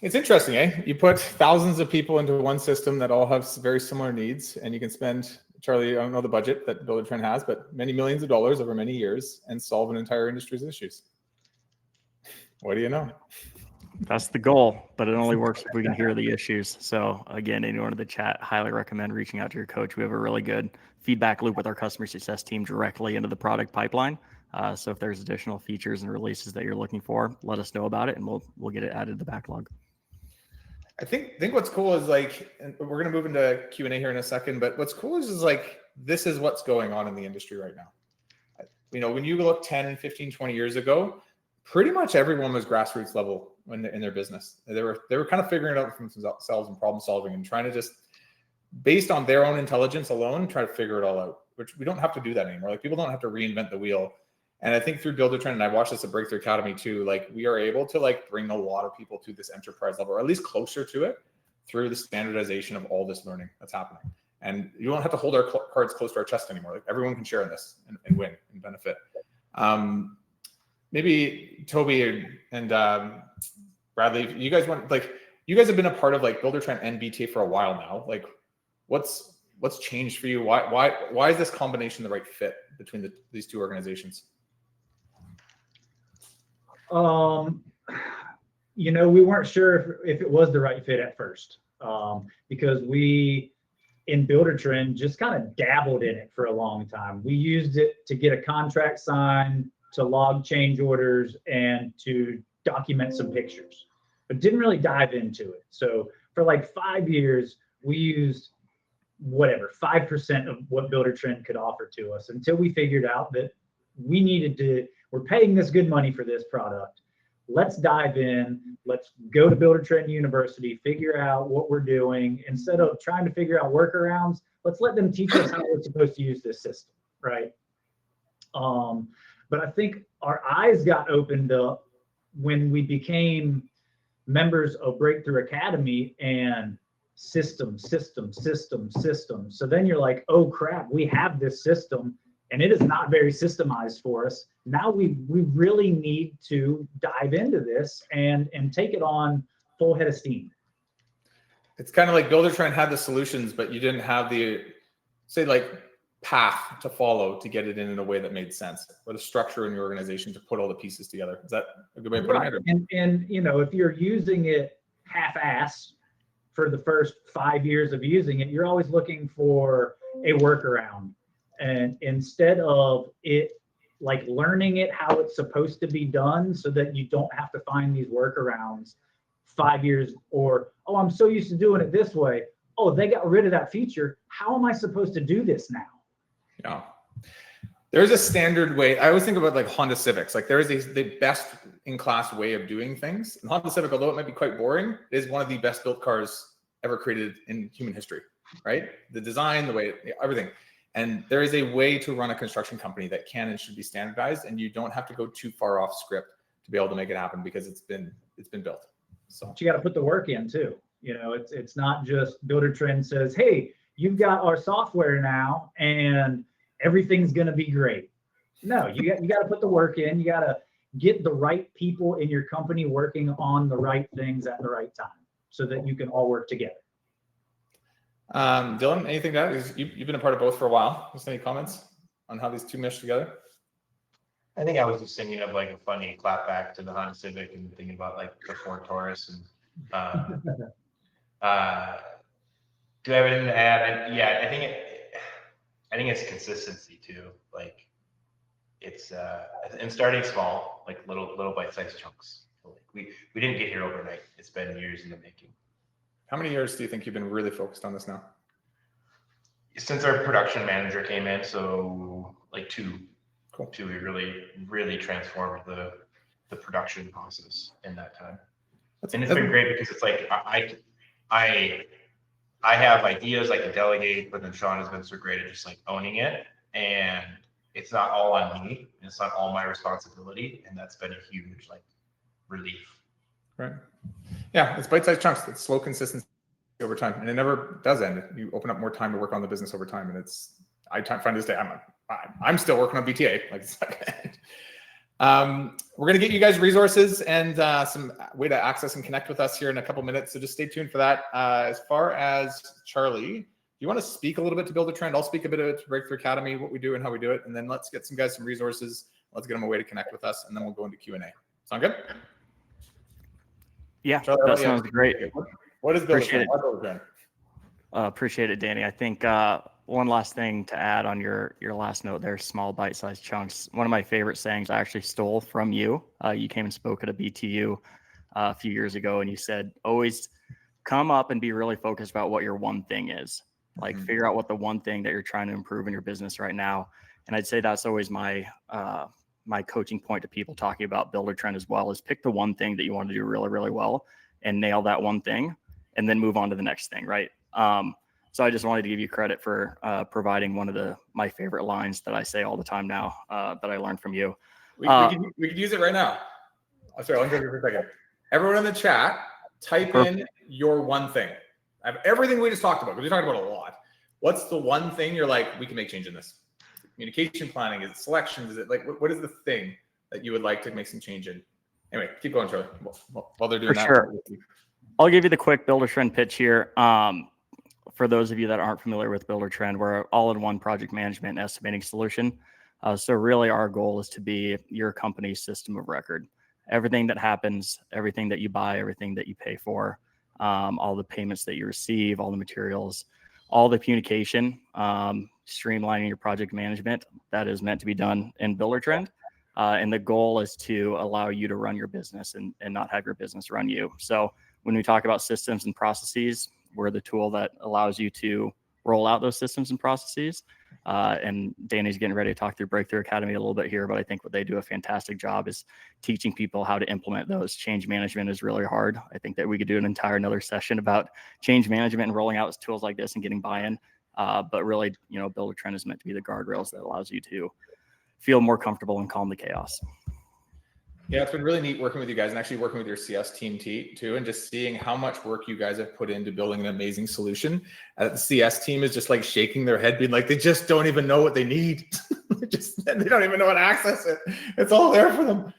It's interesting, eh? You put thousands of people into one system that all have very similar needs, and you can spend, Charlie, I don't know the budget that Buildertrend has, but many millions of dollars over many years and solve an entire industry's issues. What do you know? That's the goal, but it only works if we can hear the issues. So again, anyone in the chat, highly recommend reaching out to your coach. We have a really good feedback loop with our customer success team directly into the product pipeline. So if there's additional features and releases that you're looking for, let us know about it, and we'll get it added to the backlog. I think what's cool is like, and we're going to move into Q&A here in a second, but what's cool is like, this is what's going on in the industry right now. When you look 10, 15, 20 years ago, pretty much everyone was grassroots level in their business. They were kind of figuring it out for themselves and problem solving and trying to just, based on their own intelligence alone, try to figure it all out, which we don't have to do that anymore. Like people don't have to reinvent the wheel. And I think through Buildertrend, and I watched this at Breakthrough Academy too, like we are able to like bring a lot of people to this enterprise level, or at least closer to it, through the standardization of all this learning that's happening. And you don't have to hold our cards close to our chest anymore. Like everyone can share in this and win and benefit. Maybe Toby and Bradley, you guys have been a part of like Buildertrend and BTA for a while now. Like, what's changed for you? Why is this combination the right fit between these two organizations? You know, we weren't sure if it was the right fit at first, because we in Buildertrend just kind of dabbled in it for a long time. We used it to get a contract signed, to log change orders, and to document some pictures, but didn't really dive into it. So for like 5 years, we used whatever 5% of what Buildertrend could offer to us until we figured out that we're paying this good money for this product. Let's dive in. Let's go to Buildertrend University, figure out what we're doing. Instead of trying to figure out workarounds, let's let them teach us how we're supposed to use this system, right? But I think our eyes got opened up when we became members of Breakthrough Academy and system. So then you're like, oh crap, we have this system and it is not very systemized for us. Now we really need to dive into this and take it on full head of steam. It's kind of like Buildertrend had the solutions, but you didn't have the, say, like path to follow to get it in a way that made sense, or the structure in your organization to put all the pieces together. Is that a good way of putting it? And you know, if you're using it half-ass for the first 5 years of using it, you're always looking for a workaround. And instead of it, like learning it how it's supposed to be done so that you don't have to find these workarounds 5 years, or, oh, I'm so used to doing it this way. Oh, they got rid of that feature. How am I supposed to do this now? Yeah. There's a standard way. I always think about like Honda Civics. Like there is the best in class way of doing things. And Honda Civic, although it might be quite boring, is one of the best built cars ever created in human history, right? The design, the way, everything. And there is a way to run a construction company that can and should be standardized, and you don't have to go too far off script to be able to make it happen because it's been built. So but you got to put the work in too. You know, it's not just Buildertrend says, hey, you've got our software now and everything's going to be great. No, you got to put the work in. You got to get the right people in your company working on the right things at the right time so that you can all work together. Dylan, anything to add? You've been a part of both for a while. Just any comments on how these two mesh together? I think I was just thinking of like a funny clapback to the Honda Civic and thinking about like the Ford Taurus. And do I have anything to add? I think it's consistency too. Like it's and starting small, like little bite-sized chunks. Like we didn't get here overnight. It's been years in the making. How many years do you think you've been really focused on this now? Since our production manager came in, so like two. Cool. We really transformed the production process in that time. And it's been great because it's like I have ideas I can delegate, but then Sean has been so great at just like owning it, and it's not all on me. It's not all my responsibility, and that's been a huge like relief. Right. Yeah, it's bite-sized chunks. It's slow consistency over time, and it never does end. You open up more time to work on the business over time, and I find this day I'm still working on BTA. Like it's not gonna end. We're gonna get you guys resources and some way to access and connect with us here in a couple minutes. So just stay tuned for that. As far as Charlie, do you want to speak a little bit to Buildertrend? I'll speak a bit to Breakthrough Academy, what we do and how we do it, and then let's get some guys some resources. Let's get them a way to connect with us, and then we'll go into Q&A. Sound good? Yeah, Charlie, that sounds great. What is Buildertrend? Appreciate it, Danny. I think one last thing to add on your last note there, small bite-sized chunks. One of my favorite sayings I actually stole from you. You came and spoke at a BTU a few years ago, and you said, always come up and be really focused about what your one thing is. Like figure out what the one thing that you're trying to improve in your business right now. And I'd say that's always my coaching point to people talking about Buildertrend as well, is pick the one thing that you want to do really, really well and nail that one thing and then move on to the next thing, right? So I just wanted to give you credit for providing one of my favorite lines that I say all the time now that I learned from you. We could use it right now. I'm sorry, I'll go for a second. Everyone in the chat, type in your one thing. I have everything we just talked about. We talked about a lot. What's the one thing you're like, we can make change in this? communication planning? Is it selections? Is it like, what is the thing that you would like to make some change in? Anyway, keep going, Charlie. While they're doing For that. sure. I'll give you the quick Buildertrend pitch here. For those of you that aren't familiar with Buildertrend, we're an all-in-one project management and estimating solution. So really our goal is to be your company's system of record. Everything that happens, everything that you buy, everything that you pay for, all the payments that you receive, all the materials, all the communication, streamlining your project management, that is meant to be done in Buildertrend. And the goal is to allow you to run your business and not have your business run you. So when we talk about systems and processes, we're the tool that allows you to roll out those systems and processes. And Danny's getting ready to talk through Breakthrough Academy a little bit here, but I think what they do a fantastic job is teaching people how to implement those. Change management is really hard. I think that we could do another session about change management and rolling out tools like this and getting buy-in. But really, Buildertrend is meant to be the guardrails that allows you to feel more comfortable and calm the chaos. Yeah, it's been really neat working with you guys and actually working with your CS team too, and just seeing how much work you guys have put into building an amazing solution. The CS team is just like shaking their head, being like, they just don't even know what they need. they don't even know how to access it. It's all there for them.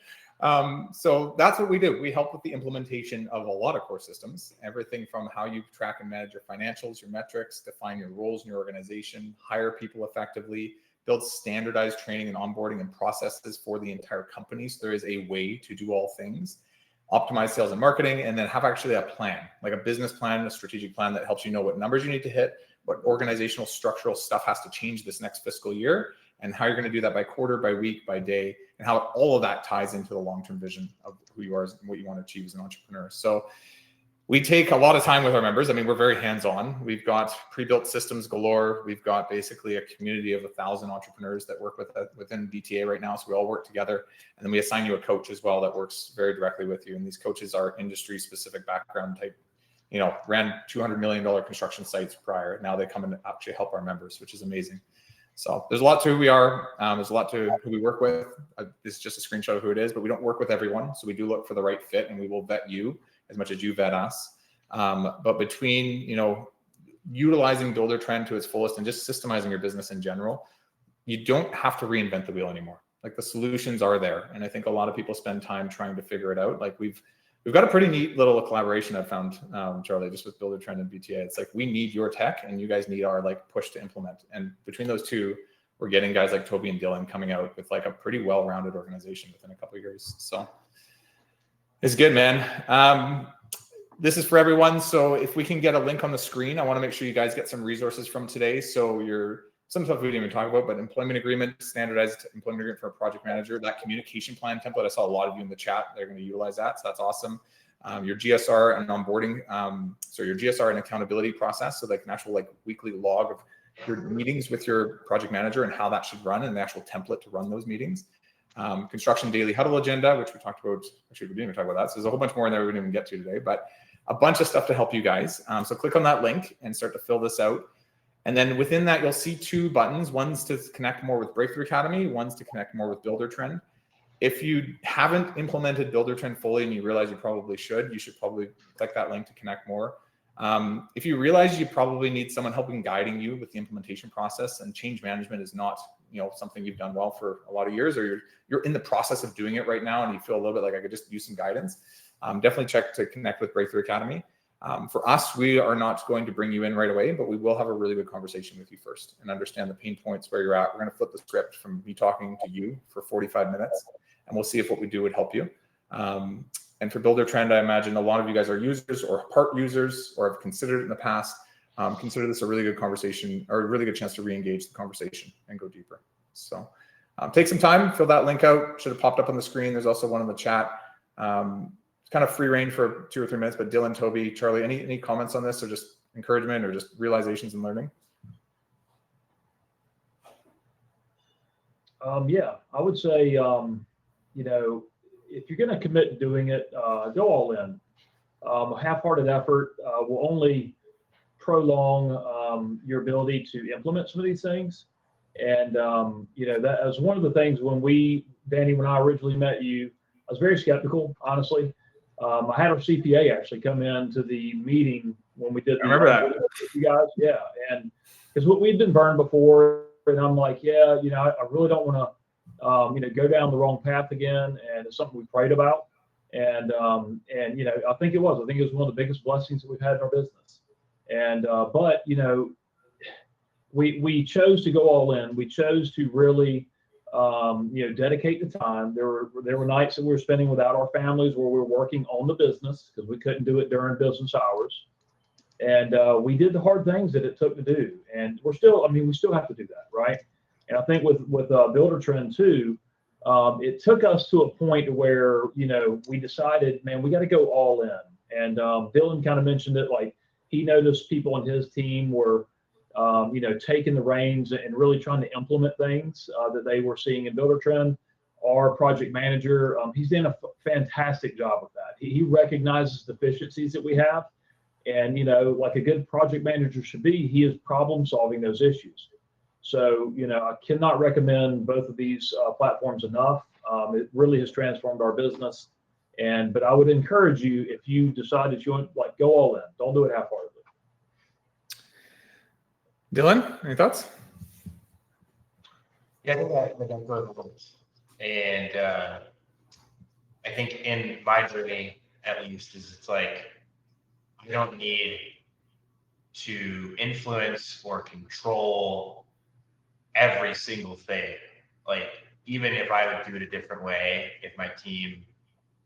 So that's what we do. We help with the implementation of a lot of core systems, everything from how you track and manage your financials, your metrics, define your roles in your organization, hire people effectively, build standardized training and onboarding and processes for the entire company. So there is a way to do all things, optimize sales and marketing, and then have actually a plan, like a business plan, a strategic plan that helps you know what numbers you need to hit, what organizational structural stuff has to change this next fiscal year, and how you're going to do that by quarter, by week, by day, and how all of that ties into the long-term vision of who you are and what you want to achieve as an entrepreneur. So we take a lot of time with our members. I mean, we're very hands-on. We've got pre-built systems galore. We've got basically a community of 1,000 entrepreneurs that work within BTA right now. So we all work together. And then we assign you a coach as well that works very directly with you. And these coaches are industry-specific background type, ran $200 million construction sites prior. Now they come and actually help our members, which is amazing. So there's a lot to who we are. There's a lot to who we work with. This is just a screenshot of who it is, but we don't work with everyone. So we do look for the right fit, and we will vet you as much as you vet us. But between, utilizing Buildertrend to its fullest and just systemizing your business in general, you don't have to reinvent the wheel anymore. Like, the solutions are there. And I think a lot of people spend time trying to figure it out. Like, we've got a pretty neat little collaboration I've found, Charlie, just with Buildertrend and BTA. It's like, we need your tech and you guys need our push to implement. And between those two, we're getting guys like Toby and Dylan coming out with a pretty well-rounded organization within a couple of years. So it's good, man. This is for everyone. So if we can get a link on the screen, I want to make sure you guys get some resources from today. So some stuff we didn't even talk about, but employment agreement, standardized employment agreement for a project manager, that communication plan template. I saw a lot of you in the chat. They're going to utilize that. So that's awesome. Your GSR and onboarding. So your GSR and accountability process. So like an actual weekly log of your meetings with your project manager and how that should run, and the actual template to run those meetings. Construction daily huddle agenda, which we talked about. Actually, we didn't even talk about that. So there's a whole bunch more in there we didn't even get to today, but a bunch of stuff to help you guys. So click on that link and start to fill this out. And then within that, you'll see two buttons. One's to connect more with Breakthrough Academy. One's to connect more with Buildertrend. If you haven't implemented Buildertrend fully and you realize you probably should probably click that link to connect more. If you realize you probably need someone guiding you with the implementation process, and change management is not something you've done well for a lot of years, or you're in the process of doing it right now and you feel a little bit like I could just use some guidance, definitely check to connect with Breakthrough Academy. For us, we are not going to bring you in right away, but we will have a really good conversation with you first and understand the pain points where you're at. We're going to flip the script from me talking to you for 45 minutes, and we'll see if what we do would help you. And for Buildertrend, I imagine a lot of you guys are users or part users or have considered it in the past. Consider this a really good conversation, or a really good chance to re-engage the conversation and go deeper. So take some time, fill that link out. Should have popped up on the screen. There's also one in the chat. It's kind of free reign for 2 or 3 minutes, but Dylan, Toby, Charlie, any comments on this, or just encouragement or just realizations and learning? Yeah, I would say, if you're going to commit to doing it, go all in. Half-hearted effort will only prolong your ability to implement some of these things. And, that was one of the things Danny, when I originally met you, I was very skeptical, honestly. I had our CPA actually come in to the meeting when we did. I remember that. With you guys, yeah. And because we'd been burned before, and I'm like, yeah, I really don't want to, go down the wrong path again. And it's something we prayed about. And I think it was one of the biggest blessings that we've had in our business. And, but, we chose to go all in. We chose to really, dedicate the time. There were nights that we were spending without our families where we were working on the business because we couldn't do it during business hours. And we did the hard things that it took to do. And we still have to do that, right? And I think with Buildertrend too, it took us to a point where, we decided, man, we got to go all in. And Dylan kind of mentioned it, like he noticed people in his team were, taking the reins and really trying to implement things that they were seeing in Buildertrend. Our project manager, he's done a fantastic job with that. He recognizes the deficiencies that we have. And, like a good project manager should be, he is problem solving those issues. So, I cannot recommend both of these platforms enough. It really has transformed our business. But I would encourage you, if you decide that you want, like, go all in, don't do it half-heartedly. Dylan, any thoughts? Yeah, I think that goes with it. And I think in my journey, at least, is it's like, I don't need to influence or control every single thing. Like, even if I would do it a different way, if my team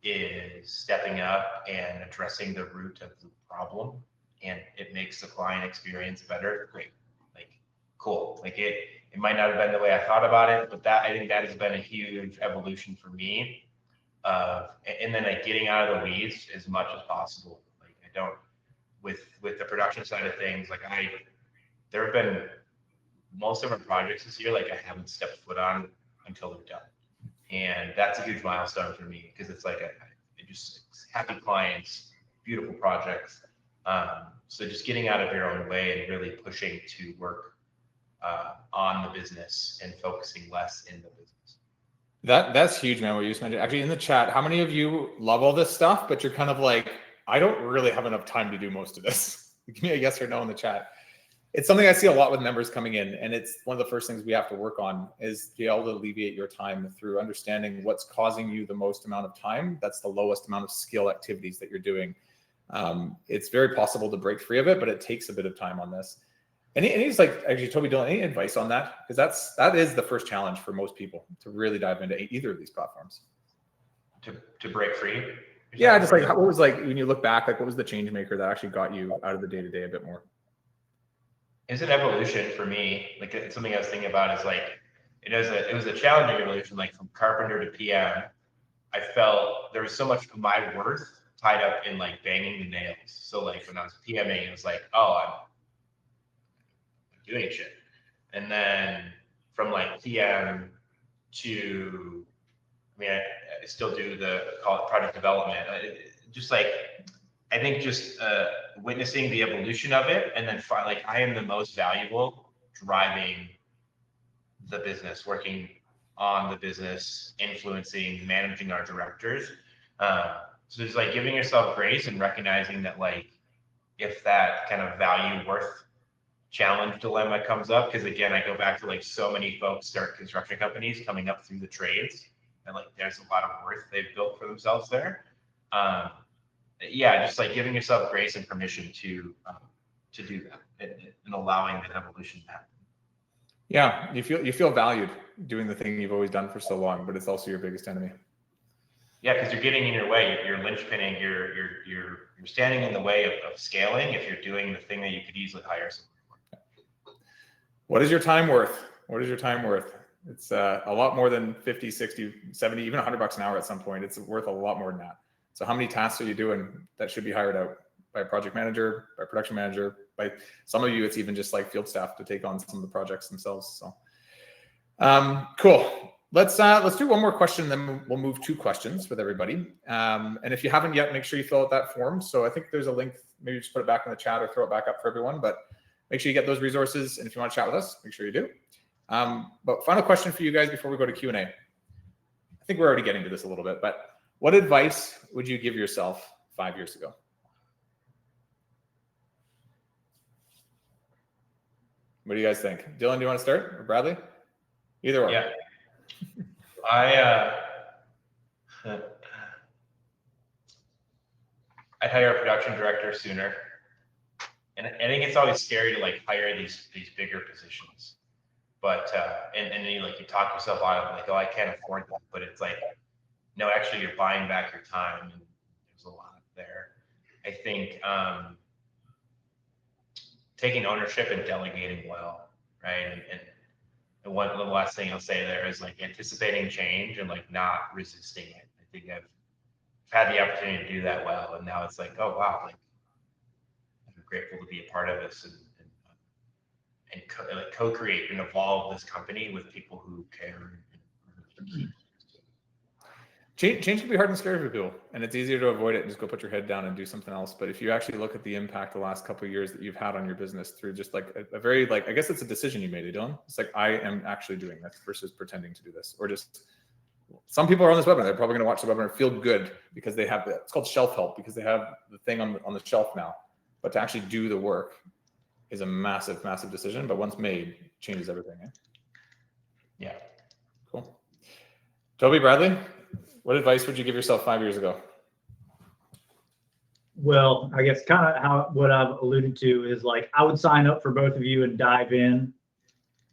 is stepping up and addressing the root of the problem and it makes the client experience better, great. Like, cool. Like it might not have been the way I thought about it, but I think that has been a huge evolution for me. And then like getting out of the weeds as much as possible. Like I don't, with the production side of things, like there have been most of our projects this year, like I haven't stepped foot on until they're done. And that's a huge milestone for me because it's like I just happy clients, beautiful projects. So just getting out of your own way and really pushing to work on the business and focusing less in the business. That's huge, man. What you just mentioned. Actually, in the chat, how many of you love all this stuff, but you're kind of like, I don't really have enough time to do most of this? Give me a yes or no in the chat. It's something I see a lot with members coming in, and it's one of the first things we have to work on is to be able to alleviate your time through understanding what's causing you the most amount of time. That's the lowest amount of skill activities that you're doing. It's very possible to break free of it, but it takes a bit of time on this. And he's like, actually, Toby, Dylan, any advice on that? Because that is the first challenge for most people to really dive into either of these platforms. To break free? Yeah, just like, what was like, when you look back, like what was the change maker that actually got you out of the day-to-day a bit more? It's an evolution for me. Like it's something I was thinking about is like, it was a challenging evolution, like from carpenter to PM. I felt there was so much of my worth tied up in like banging the nails. So like when I was PMing, it was like, oh, I'm doing shit. And then from like PM to, I still do call it project development. Just like, I think just witnessing the evolution of it, and then like I am the most valuable driving the business, working on the business, influencing, managing our directors. So it's like giving yourself grace and recognizing that like if that kind of value worth challenge dilemma comes up, because again, I go back to like so many folks start construction companies coming up through the trades, and like there's a lot of worth they've built for themselves there. Yeah, just like giving yourself grace and permission to do that and allowing that evolution to happen. Yeah, you feel valued doing the thing you've always done for so long, but it's also your biggest enemy. Yeah, because you're getting in your way. You're linchpinning. You're standing in the way of scaling if you're doing the thing that you could easily hire someone for. What is your time worth? What is your time worth? It's a lot more than 50, 60, 70, even $100 an hour at some point. It's worth a lot more than that. So how many tasks are you doing that should be hired out by a project manager, by a production manager, by some of you, it's even just like field staff to take on some of the projects themselves. So cool. Let's do one more question, then we'll move 2 questions with everybody. And if you haven't yet, make sure you fill out that form. So I think there's a link, maybe just put it back in the chat or throw it back up for everyone, but make sure you get those resources. And if you want to chat with us, make sure you do. But final question for you guys before we go to Q&A. I think we're already getting to this a little bit, but what advice would you give yourself 5 years ago? What do you guys think? Dylan, do you want to start, or Bradley? Either or. Yeah. I'd hire a production director sooner. And I think it's always scary to like hire these bigger positions. But and then you talk yourself out of like, oh, I can't afford that. But it's like, no, actually you're buying back your time, and there's a lot there. I think taking ownership and delegating well, right? And one the last thing I'll say there is like anticipating change and like not resisting it. I think I've had the opportunity to do that well, and now it's like, oh wow, like I'm grateful to be a part of this and co-create and evolve this company with people who care. Change can be hard and scary for people, and it's easier to avoid it and just go put your head down and do something else. But if you actually look at the impact the last couple of years that you've had on your business through just like a very like, I guess it's a decision you made, Dylan. It's like, I am actually doing this versus pretending to do this, or just some people are on this webinar. They're probably going to watch the webinar, feel good because they have it's called shelf help because they have the thing on the shelf now. But to actually do the work is a massive, massive decision. But once made, changes everything. Eh? Yeah. Cool. Toby, Bradley, what advice would you give yourself 5 years ago? Well, I guess kind of what I've alluded to is like, I would sign up for both of you and dive in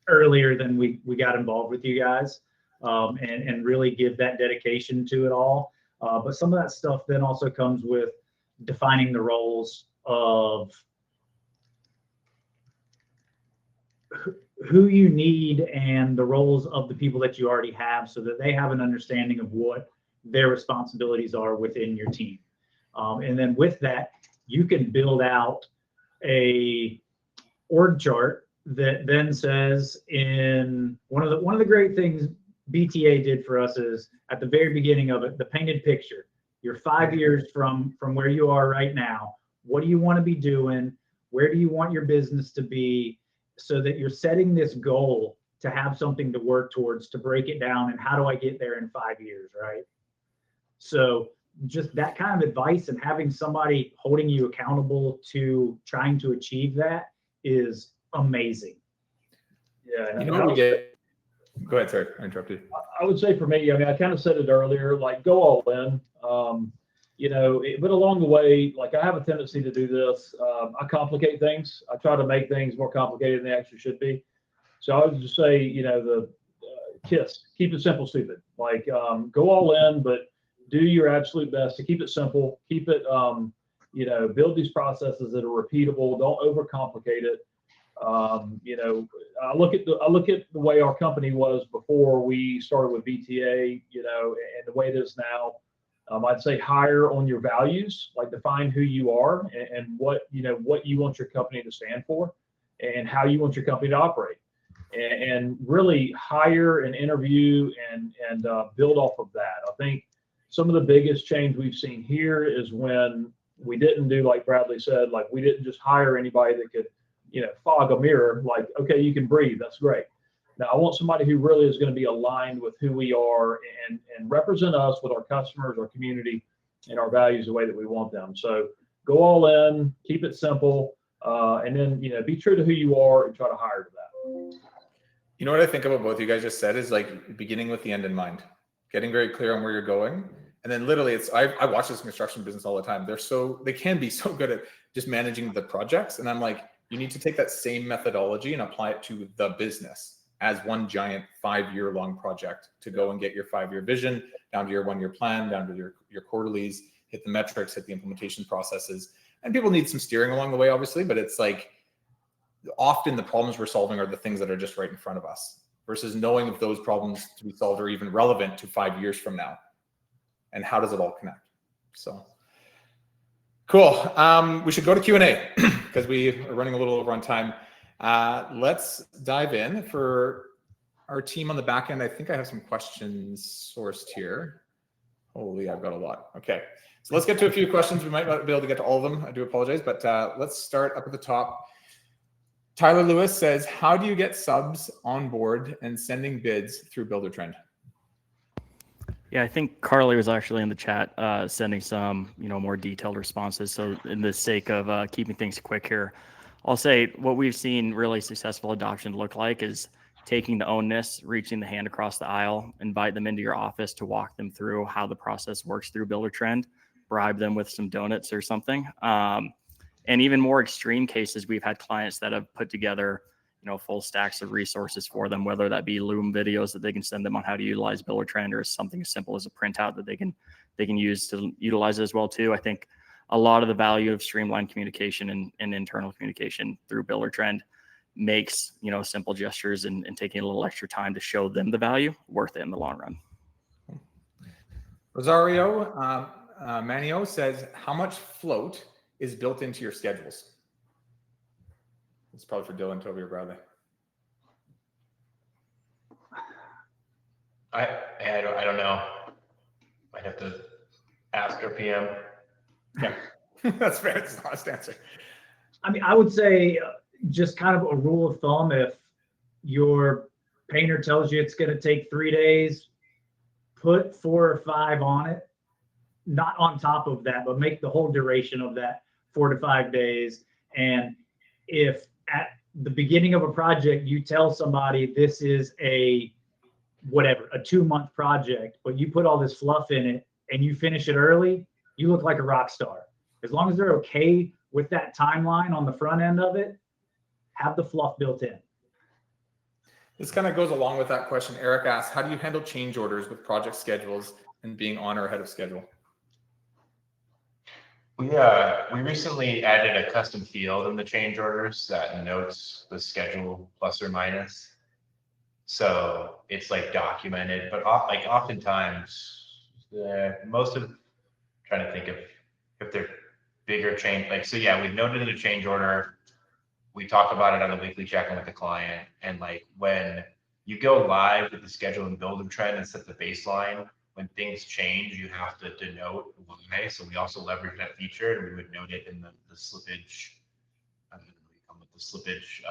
earlier than we got involved with you guys, and really give that dedication to it all. But some of that stuff then also comes with defining the roles of who you need and the roles of the people that you already have, so that they have an understanding of what their responsibilities are within your team. And then with that, you can build out a org chart that then says, in one of the great things BTA did for us is at the very beginning of it, the painted picture. You're 5 years from where you are right now. What do you want to be doing? Where do you want your business to be? So that you're setting this goal to have something to work towards, to break it down, and how do I get there in 5 years, right? So just that kind of advice and having somebody holding you accountable to trying to achieve that is amazing. Yeah. You know what we get? Go ahead, sir. I interrupted. I would say for me, I mean, I kind of said it earlier, like go all in. But along the way, like I have a tendency to do this. I complicate things. I try to make things more complicated than they actually should be. So I would just say, the KISS, keep it simple, stupid. Like go all in, but do your absolute best to keep it simple. Keep it, build these processes that are repeatable. Don't overcomplicate it. I look at the way our company was before we started with BTA, and the way it is now. I'd say hire on your values, like define who you are and what you want your company to stand for and how you want your company to operate, and really hire and interview and build off of that. I think some of the biggest change we've seen here is when we didn't do, like Bradley said, like we didn't just hire anybody that could, fog a mirror, like, okay, you can breathe. That's great. Now, I want somebody who really is going to be aligned with who we are and represent us with our customers, our community, and our values the way that we want them. So go all in, keep it simple, and then, be true to who you are and try to hire to that. You know what I think about both you guys just said is like beginning with the end in mind, getting very clear on where you're going. And then literally I watch this construction business all the time. They can be so good at just managing the projects. And I'm like, you need to take that same methodology and apply it to the business as one giant 5-year long project to go and get your 5-year vision down to your 1-year plan, down to your quarterlies, hit the metrics, hit the implementation processes. And people need some steering along the way, obviously, but it's like often the problems we're solving are the things that are just right in front of us versus knowing if those problems to be solved are even relevant to 5 years from now. And how does it all connect? So cool. We should go to Q&A because we are running a little over on time. Let's dive in for our team on the back end. I think I have some questions sourced here. Holy, I've got a lot. Okay, so let's get to a few questions. We might not be able to get to all of them. I do apologize, but let's start up at the top. Tyler Lewis says, how do you get subs on board and sending bids through Buildertrend? Yeah, I think Carly was actually in the chat sending some, more detailed responses. So in the sake of keeping things quick here, I'll say what we've seen really successful adoption look like is taking the ownness, reaching the hand across the aisle, invite them into your office to walk them through how the process works through Buildertrend, bribe them with some donuts or something. And even more extreme cases, we've had clients that have put together, full stacks of resources for them, whether that be Loom videos that they can send them on how to utilize Buildertrend, or something as simple as a printout that they can use to utilize it as well too. I think a lot of the value of streamlined communication and internal communication through Buildertrend makes, simple gestures and taking a little extra time to show them the value worth it in the long run. Rosario Manio says, how much float is built into your schedules? It's probably for Dylan, Toby, or Bradley. I don't know. I'd have to ask our PM. Yeah, that's fair. That's an honest answer. I mean, I would say just kind of a rule of thumb, if your painter tells you it's going to take 3 days, put 4 or 5 on it, not on top of that, but make the whole duration of that 4 to 5 days. And if at the beginning of a project, you tell somebody this is a 2-month project, but you put all this fluff in it and you finish it early, you look like a rock star. As long as they're okay with that timeline on the front end of it, have the fluff built in. This kind of goes along with that question. Eric asks, how do you handle change orders with project schedules and being on or ahead of schedule? We recently added a custom field in the change orders that notes the schedule plus or minus. So it's like documented, but oftentimes trying to think of if they're bigger change, we've noted in the change order, we talk about it on the weekly check-in with the client. And when you go live with the schedule and Buildertrend and set the baseline, when things change, you have to denote why. So we also leverage that feature, and we would note it in the slippage. The slippage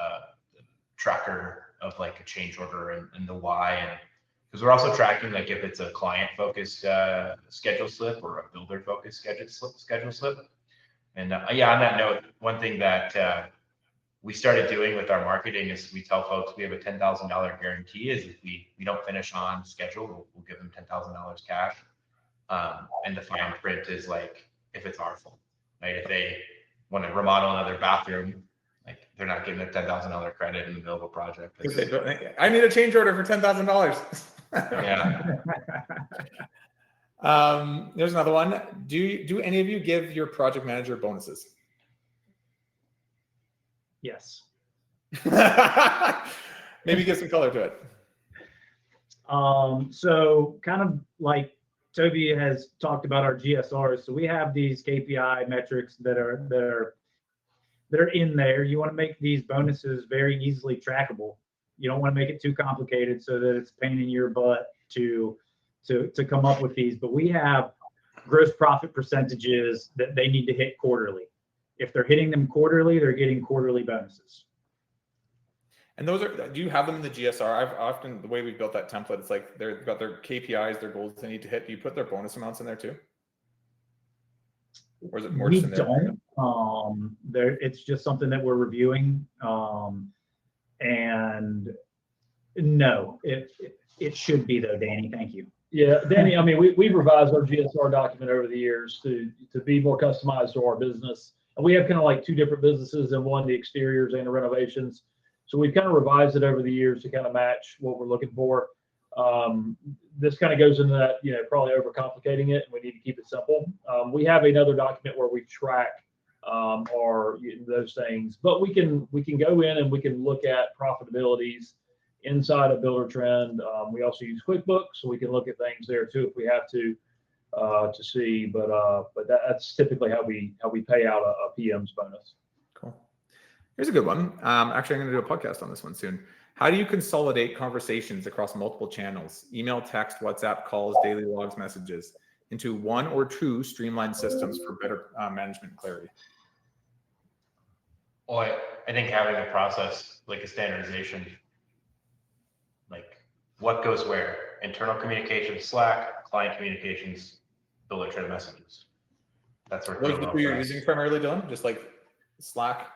tracker of a change order and the why, and because we're also tracking if it's a client-focused schedule slip or a builder-focused schedule slip. And on that note, one thing that we started doing with our marketing is we tell folks we have a $10,000 guarantee. Is if we don't finish on schedule, we'll give them $10,000 cash. And the fine print is if it's our fault, right? If they want to remodel another bathroom, they're not getting a $10,000 credit in the middle of a project. I need a change order for $10,000. Yeah. There's another one. Do any of you give your project manager bonuses? Yes. Maybe give some color to it. So kind of like Toby has talked about our GSRs. So we have these KPI metrics that are in there. You want to make these bonuses very easily trackable. You don't want to make it too complicated so that it's a pain in your butt to come up with these. But we have gross profit percentages that they need to hit quarterly. If they're hitting them quarterly, they're getting quarterly bonuses. And do you have them in the GSR? The way we built that template, it's they've got their KPIs, their goals they need to hit. Do you put their bonus amounts in there too? Or is it more? We don't. It's just something that we're reviewing. And no, it should be though, Danny. Thank you. Yeah, Danny, I mean, we've revised our GSR document over the years to be more customized to our business. And we have kind of 2 different businesses, and one, the exteriors and the renovations. So we've kind of revised it over the years to kind of match what we're looking for. This kind of goes into that, probably overcomplicating it, and we need to keep it simple. We have another document where we track those things, but we can go in and we can look at profitabilities inside of Buildertrend. We also use QuickBooks, so we can look at things there too if we have to see. But that's typically how we pay out a PM's bonus. Cool. Here's a good one. Actually, I'm going to do a podcast on this one soon. How do you consolidate conversations across multiple channels, email, text, WhatsApp, calls, daily logs, messages, into 1 or 2 streamlined systems for better management and clarity? Well, I think having a process like a standardization, what goes where, internal communications, Slack, client communications, Buildertrend messages. That's where those are the 2 you're using primarily, Dylan? Just Slack?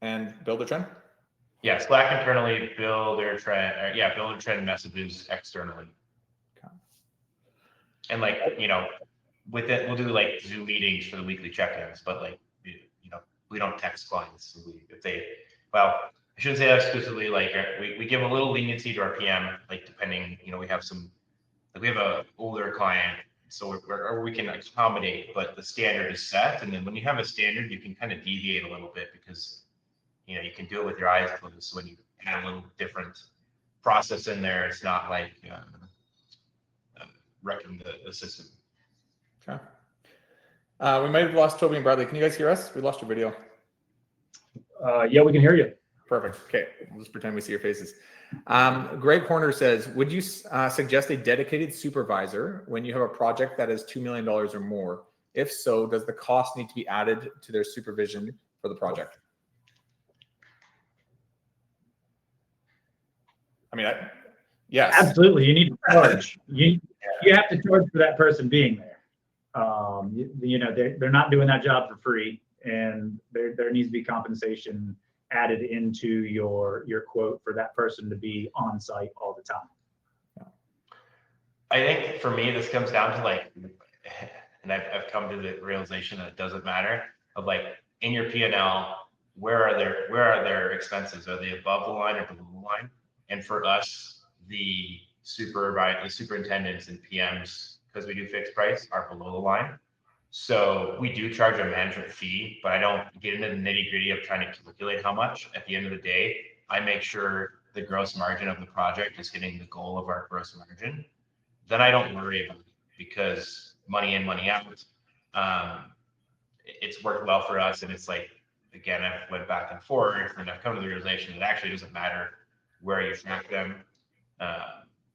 and Buildertrend? Yeah, Slack internally, Buildertrend messages externally. Okay. And like, with it, we'll do like Zoom meetings for the weekly check-ins, but like, we don't text clients. I shouldn't say that exclusively, like we give a little leniency to our PM, like depending, we have a older client, so we can accommodate, but the standard is set. And then when you have a standard, you can kind of deviate a little bit because, you can do it with your eyes closed. So when you add a little different process in there, it's not like wrecking the system. Okay. We might have lost Toby and Bradley. Can you guys hear us? We lost your video. Yeah, we can hear you. Perfect. Okay, we'll just pretend we see your faces. Greg Horner says, would you suggest a dedicated supervisor when you have a project that is $2 million or more? If so, does the cost need to be added to their supervision for the project? I mean, yes. Absolutely. You need to charge. You have to charge for that person being there. They're not doing that job for free, and there needs to be compensation added into your quote for that person to be on site all the time. I think for me, this comes down to like, and I've come to the realization that it doesn't matter, of like in your P&L, where are their expenses? Are they above the line or below the line? And for us, the superintendents and PMs, because we do fixed price, are below the line. So we do charge a management fee, but I don't get into the nitty gritty of trying to calculate how much. At the end of the day, I make sure the gross margin of the project is hitting the goal of our gross margin. Then I don't worry about it because money in, money out. It's worked well for us. And it's like, again, I've went back and forth and I've come to the realization that it actually doesn't matter where you track them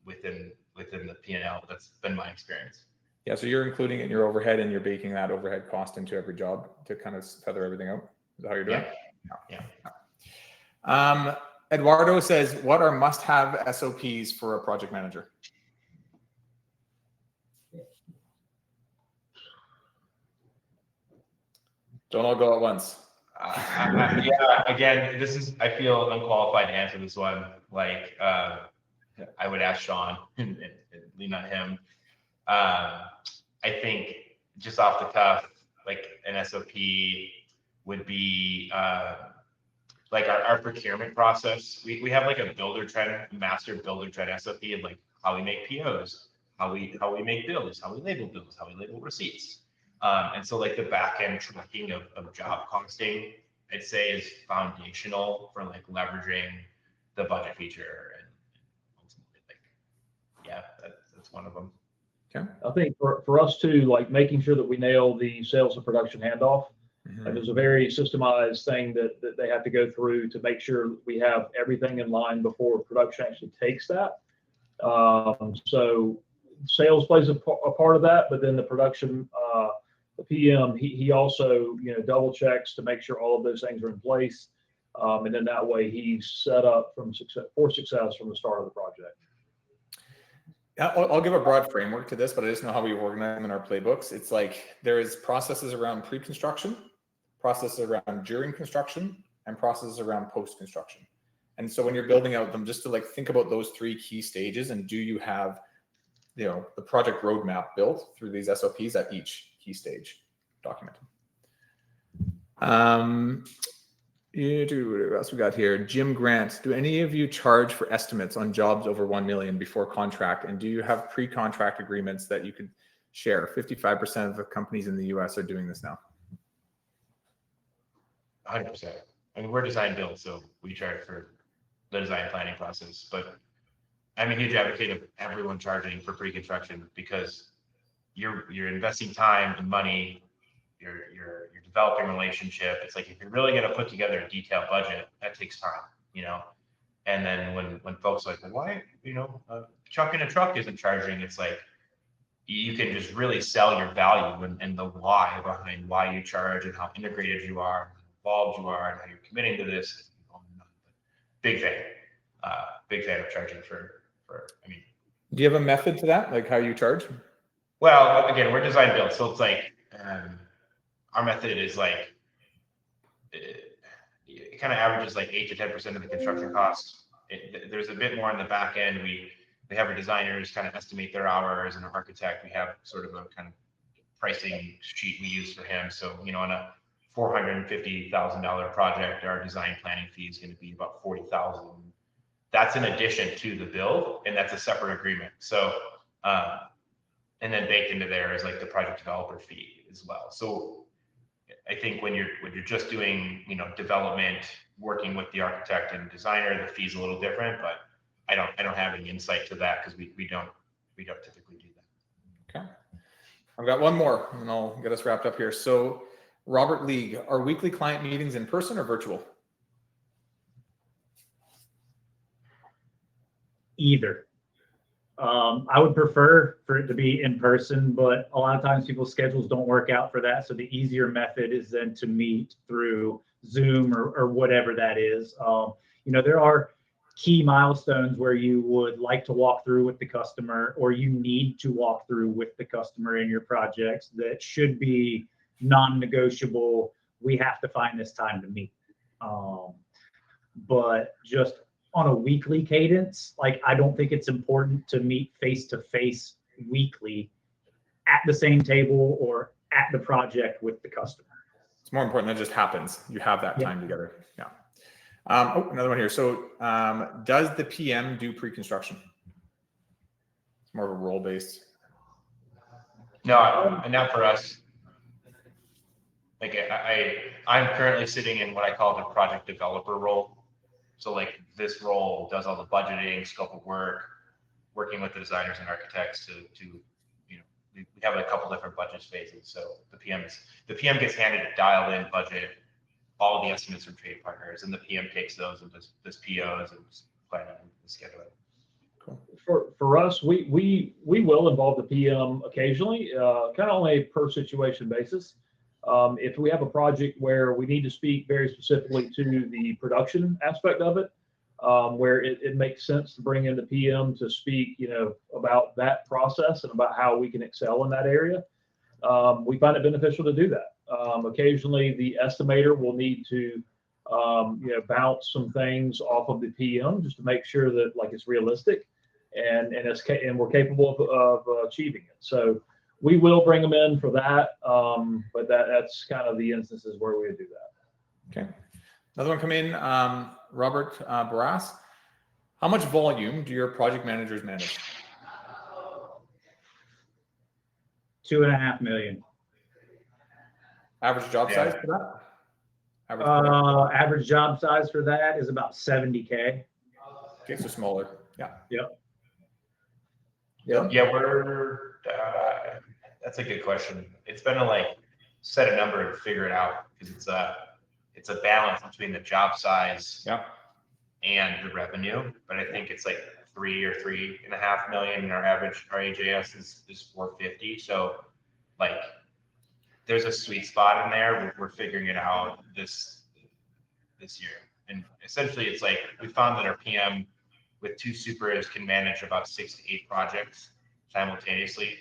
within the P&L. That's been my experience. Yeah, so you're including it in your overhead and you're baking that overhead cost into every job to kind of feather everything out. Is that how you're doing it? Yeah. Eduardo says, what are must-have SOPs for a project manager? Don't all go at once. Again, I feel unqualified to answer this one. Like, I would ask Sean and lean on him. I think just off the cuff, like an SOP would be like our procurement process. We have like a master Buildertrend SOP of like how we make POs, how we make bills, how we label receipts. And so like the back end tracking of job costing, I'd say is foundational for like leveraging the budget feature. And ultimately, like, that's one of them. Okay. I think for us too, like making sure that we nail the sales and production handoff. Mm-hmm. Like there's a very systemized thing that they have to go through to make sure we have everything in line before production actually takes that. So sales plays a part of that, but then the production, the PM, he also double checks to make sure all of those things are in place, and then that way he's set up for success from the start of the project. I'll give a broad framework to this, but I just know how we organize them in our playbooks. It's like there is processes around pre-construction, processes around during construction, and processes around post-construction. And so when you're building out them, just to like think about those three key stages, and do you have the project roadmap built through these SOPs at each key stage document. What else we got here? Jim Grant, do any of you charge for estimates on jobs over 1 million before contract? And do you have pre-contract agreements that you could share? 55% of the companies in the US are doing this now. 100%. I mean, we're design build, so we charge for the design planning process, but I'm a huge advocate of everyone charging for pre-construction because you're investing time and money, you're developing relationship. It's like if you're really going to put together a detailed budget, that takes time, And then when folks are like, well, why, Chuck in a truck isn't charging, it's like you can just really sell your value and the why behind why you charge and how integrated you are, how involved you are, and how you're committing to this. Big fan of charging for. Do you have a method to that, like how you charge? Well, again, we're design build, so it's like our method is like it kind of averages like 8 to 10% of the construction cost. There's a bit more on the back end. We have our designers kind of estimate their hours, and our architect, we have sort of a kind of pricing sheet we use for him. So, you know, on a $450,000 project, our design planning fee is going to be about $40,000. That's in addition to the build, and that's a separate agreement. So, and then baked into there is like the project developer fee as well. So I think when you're just doing, you know, development, working with the architect and designer, the fee's a little different, but I don't have any insight to that because we don't typically do that. Okay. I've got one more and I'll get us wrapped up here. So Robert League, are weekly client meetings in person or virtual? Either. I would prefer for it to be in person, but a lot of times people's schedules don't work out for that. So the easier method is then to meet through Zoom or whatever that is. You know, there are key milestones where you would like to walk through with the customer, or you need to walk through with the customer in your projects that should be non-negotiable. We have to find this time to meet. But just on a weekly cadence, like, I don't think it's important to meet face-to-face weekly at the same table or at the project with the customer. It's more important that it just happens. You have that time together. Yeah. Oh, another one here. So does the PM do pre-construction? It's more of a role-based. No, not for us. Like I'm currently sitting in what I call the project developer role. So like this role does all the budgeting, scope of work, working with the designers and architects to you know, we have a couple different budget phases. So the PM gets handed a dialed in budget, all the estimates from trade partners, and the PM takes those and does POs and planning and scheduling. Cool. For us, we will involve the PM occasionally, kind of on a per situation basis. If we have a project where we need to speak very specifically to the production aspect of it, where it makes sense to bring in the PM to speak, you know, about that process and about how we can excel in that area, we find it beneficial to do that. Occasionally, the estimator will need to, you know, bounce some things off of the PM just to make sure that like it's realistic and we're capable of achieving it. So we will bring them in for that, but that's kind of the instances where we would do that. Okay. Another one come in, Robert Barras. How much volume do your project managers manage? 2.5 million. Average job size for that? Average job size for that is about 70K. Okay, so smaller. Yeah. Yep. Yeah. Yeah, that's a good question. It's been to like set a number and figure it out because it's a balance between the job size and the revenue. But I think it's like 3 or 3.5 million, and our average, our AJS is 450. So like there's a sweet spot in there. We're figuring it out this year. And essentially it's like we found that our PM with 2 supers can manage about 6 to 8 projects simultaneously,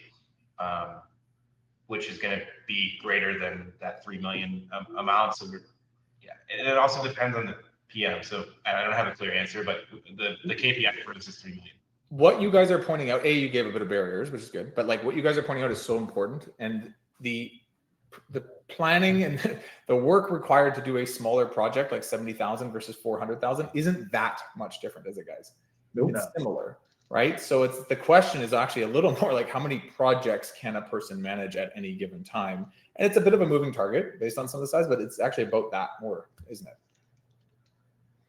which is going to be greater than that 3 million amount. So and it also depends on the PM. So I don't have a clear answer, but the KPI for us is 3 million. What you guys are pointing out, you gave a bit of barriers, which is good, but like what you guys are pointing out is so important. And the planning and the work required to do a smaller project like 70,000 versus 400,000 isn't that much different, is it, guys? Nope. It's similar, right? So it's the question is actually a little more like how many projects can a person manage at any given time? And it's a bit of a moving target based on some of the size, but it's actually about that more, isn't it?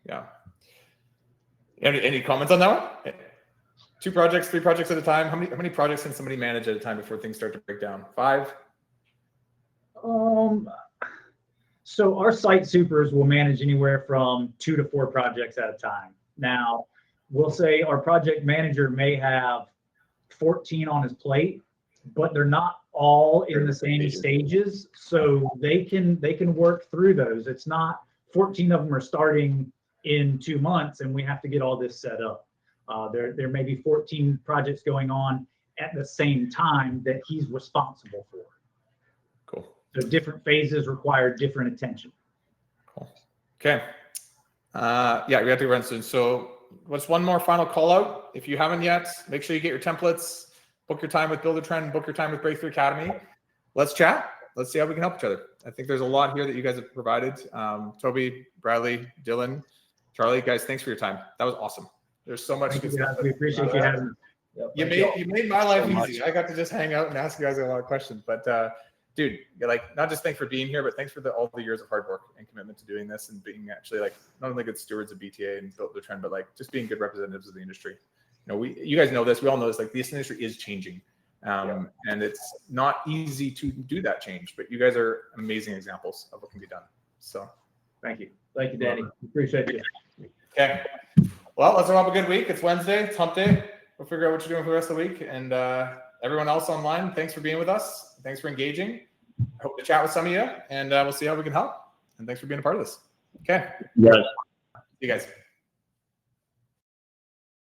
Yeah. Any comments on that one? 2 projects, 3 projects at a time. How many projects can somebody manage at a time before things start to break down? 5? So our site supers will manage anywhere from 2 to 4 projects at a time. Now, we'll say our project manager may have 14 on his plate, but they're not all in the same stages. So they can work through those. It's not 14 of them are starting in 2 months and we have to get all this set up. There may be 14 projects going on at the same time that he's responsible for. Cool. So different phases require different attention. Cool. Okay. Yeah, we have to run soon. So what's one more final call out? If you haven't yet, make sure you get your templates, book your time with Buildertrend, book your time with Breakthrough Academy. Let's chat. Let's see how we can help each other. I think there's a lot here that you guys have provided. Toby, Bradley, Dylan, Charlie, guys, thanks for your time. That was awesome. There's so much good stuff. We appreciate you having us. You made my life easy. I got to just hang out and ask you guys a lot of questions. But dude, you're like, not just thanks for being here, but thanks for all the years of hard work and commitment to doing this and being actually like not only good stewards of BTA and Buildertrend, but like just being good representatives of the industry. You know, you guys know this. We all know this. Like this industry is changing, and it's not easy to do that change. But you guys are amazing examples of what can be done. So, thank you, Danny. Appreciate you. Okay. Well, let's have a good week. It's Wednesday. It's hump day. We'll figure out what you're doing for the rest of the week. And everyone else online, thanks for being with us. Thanks for engaging. I hope to chat with some of you, and we'll see how we can help. And thanks for being a part of this. Okay. Yes. See you guys.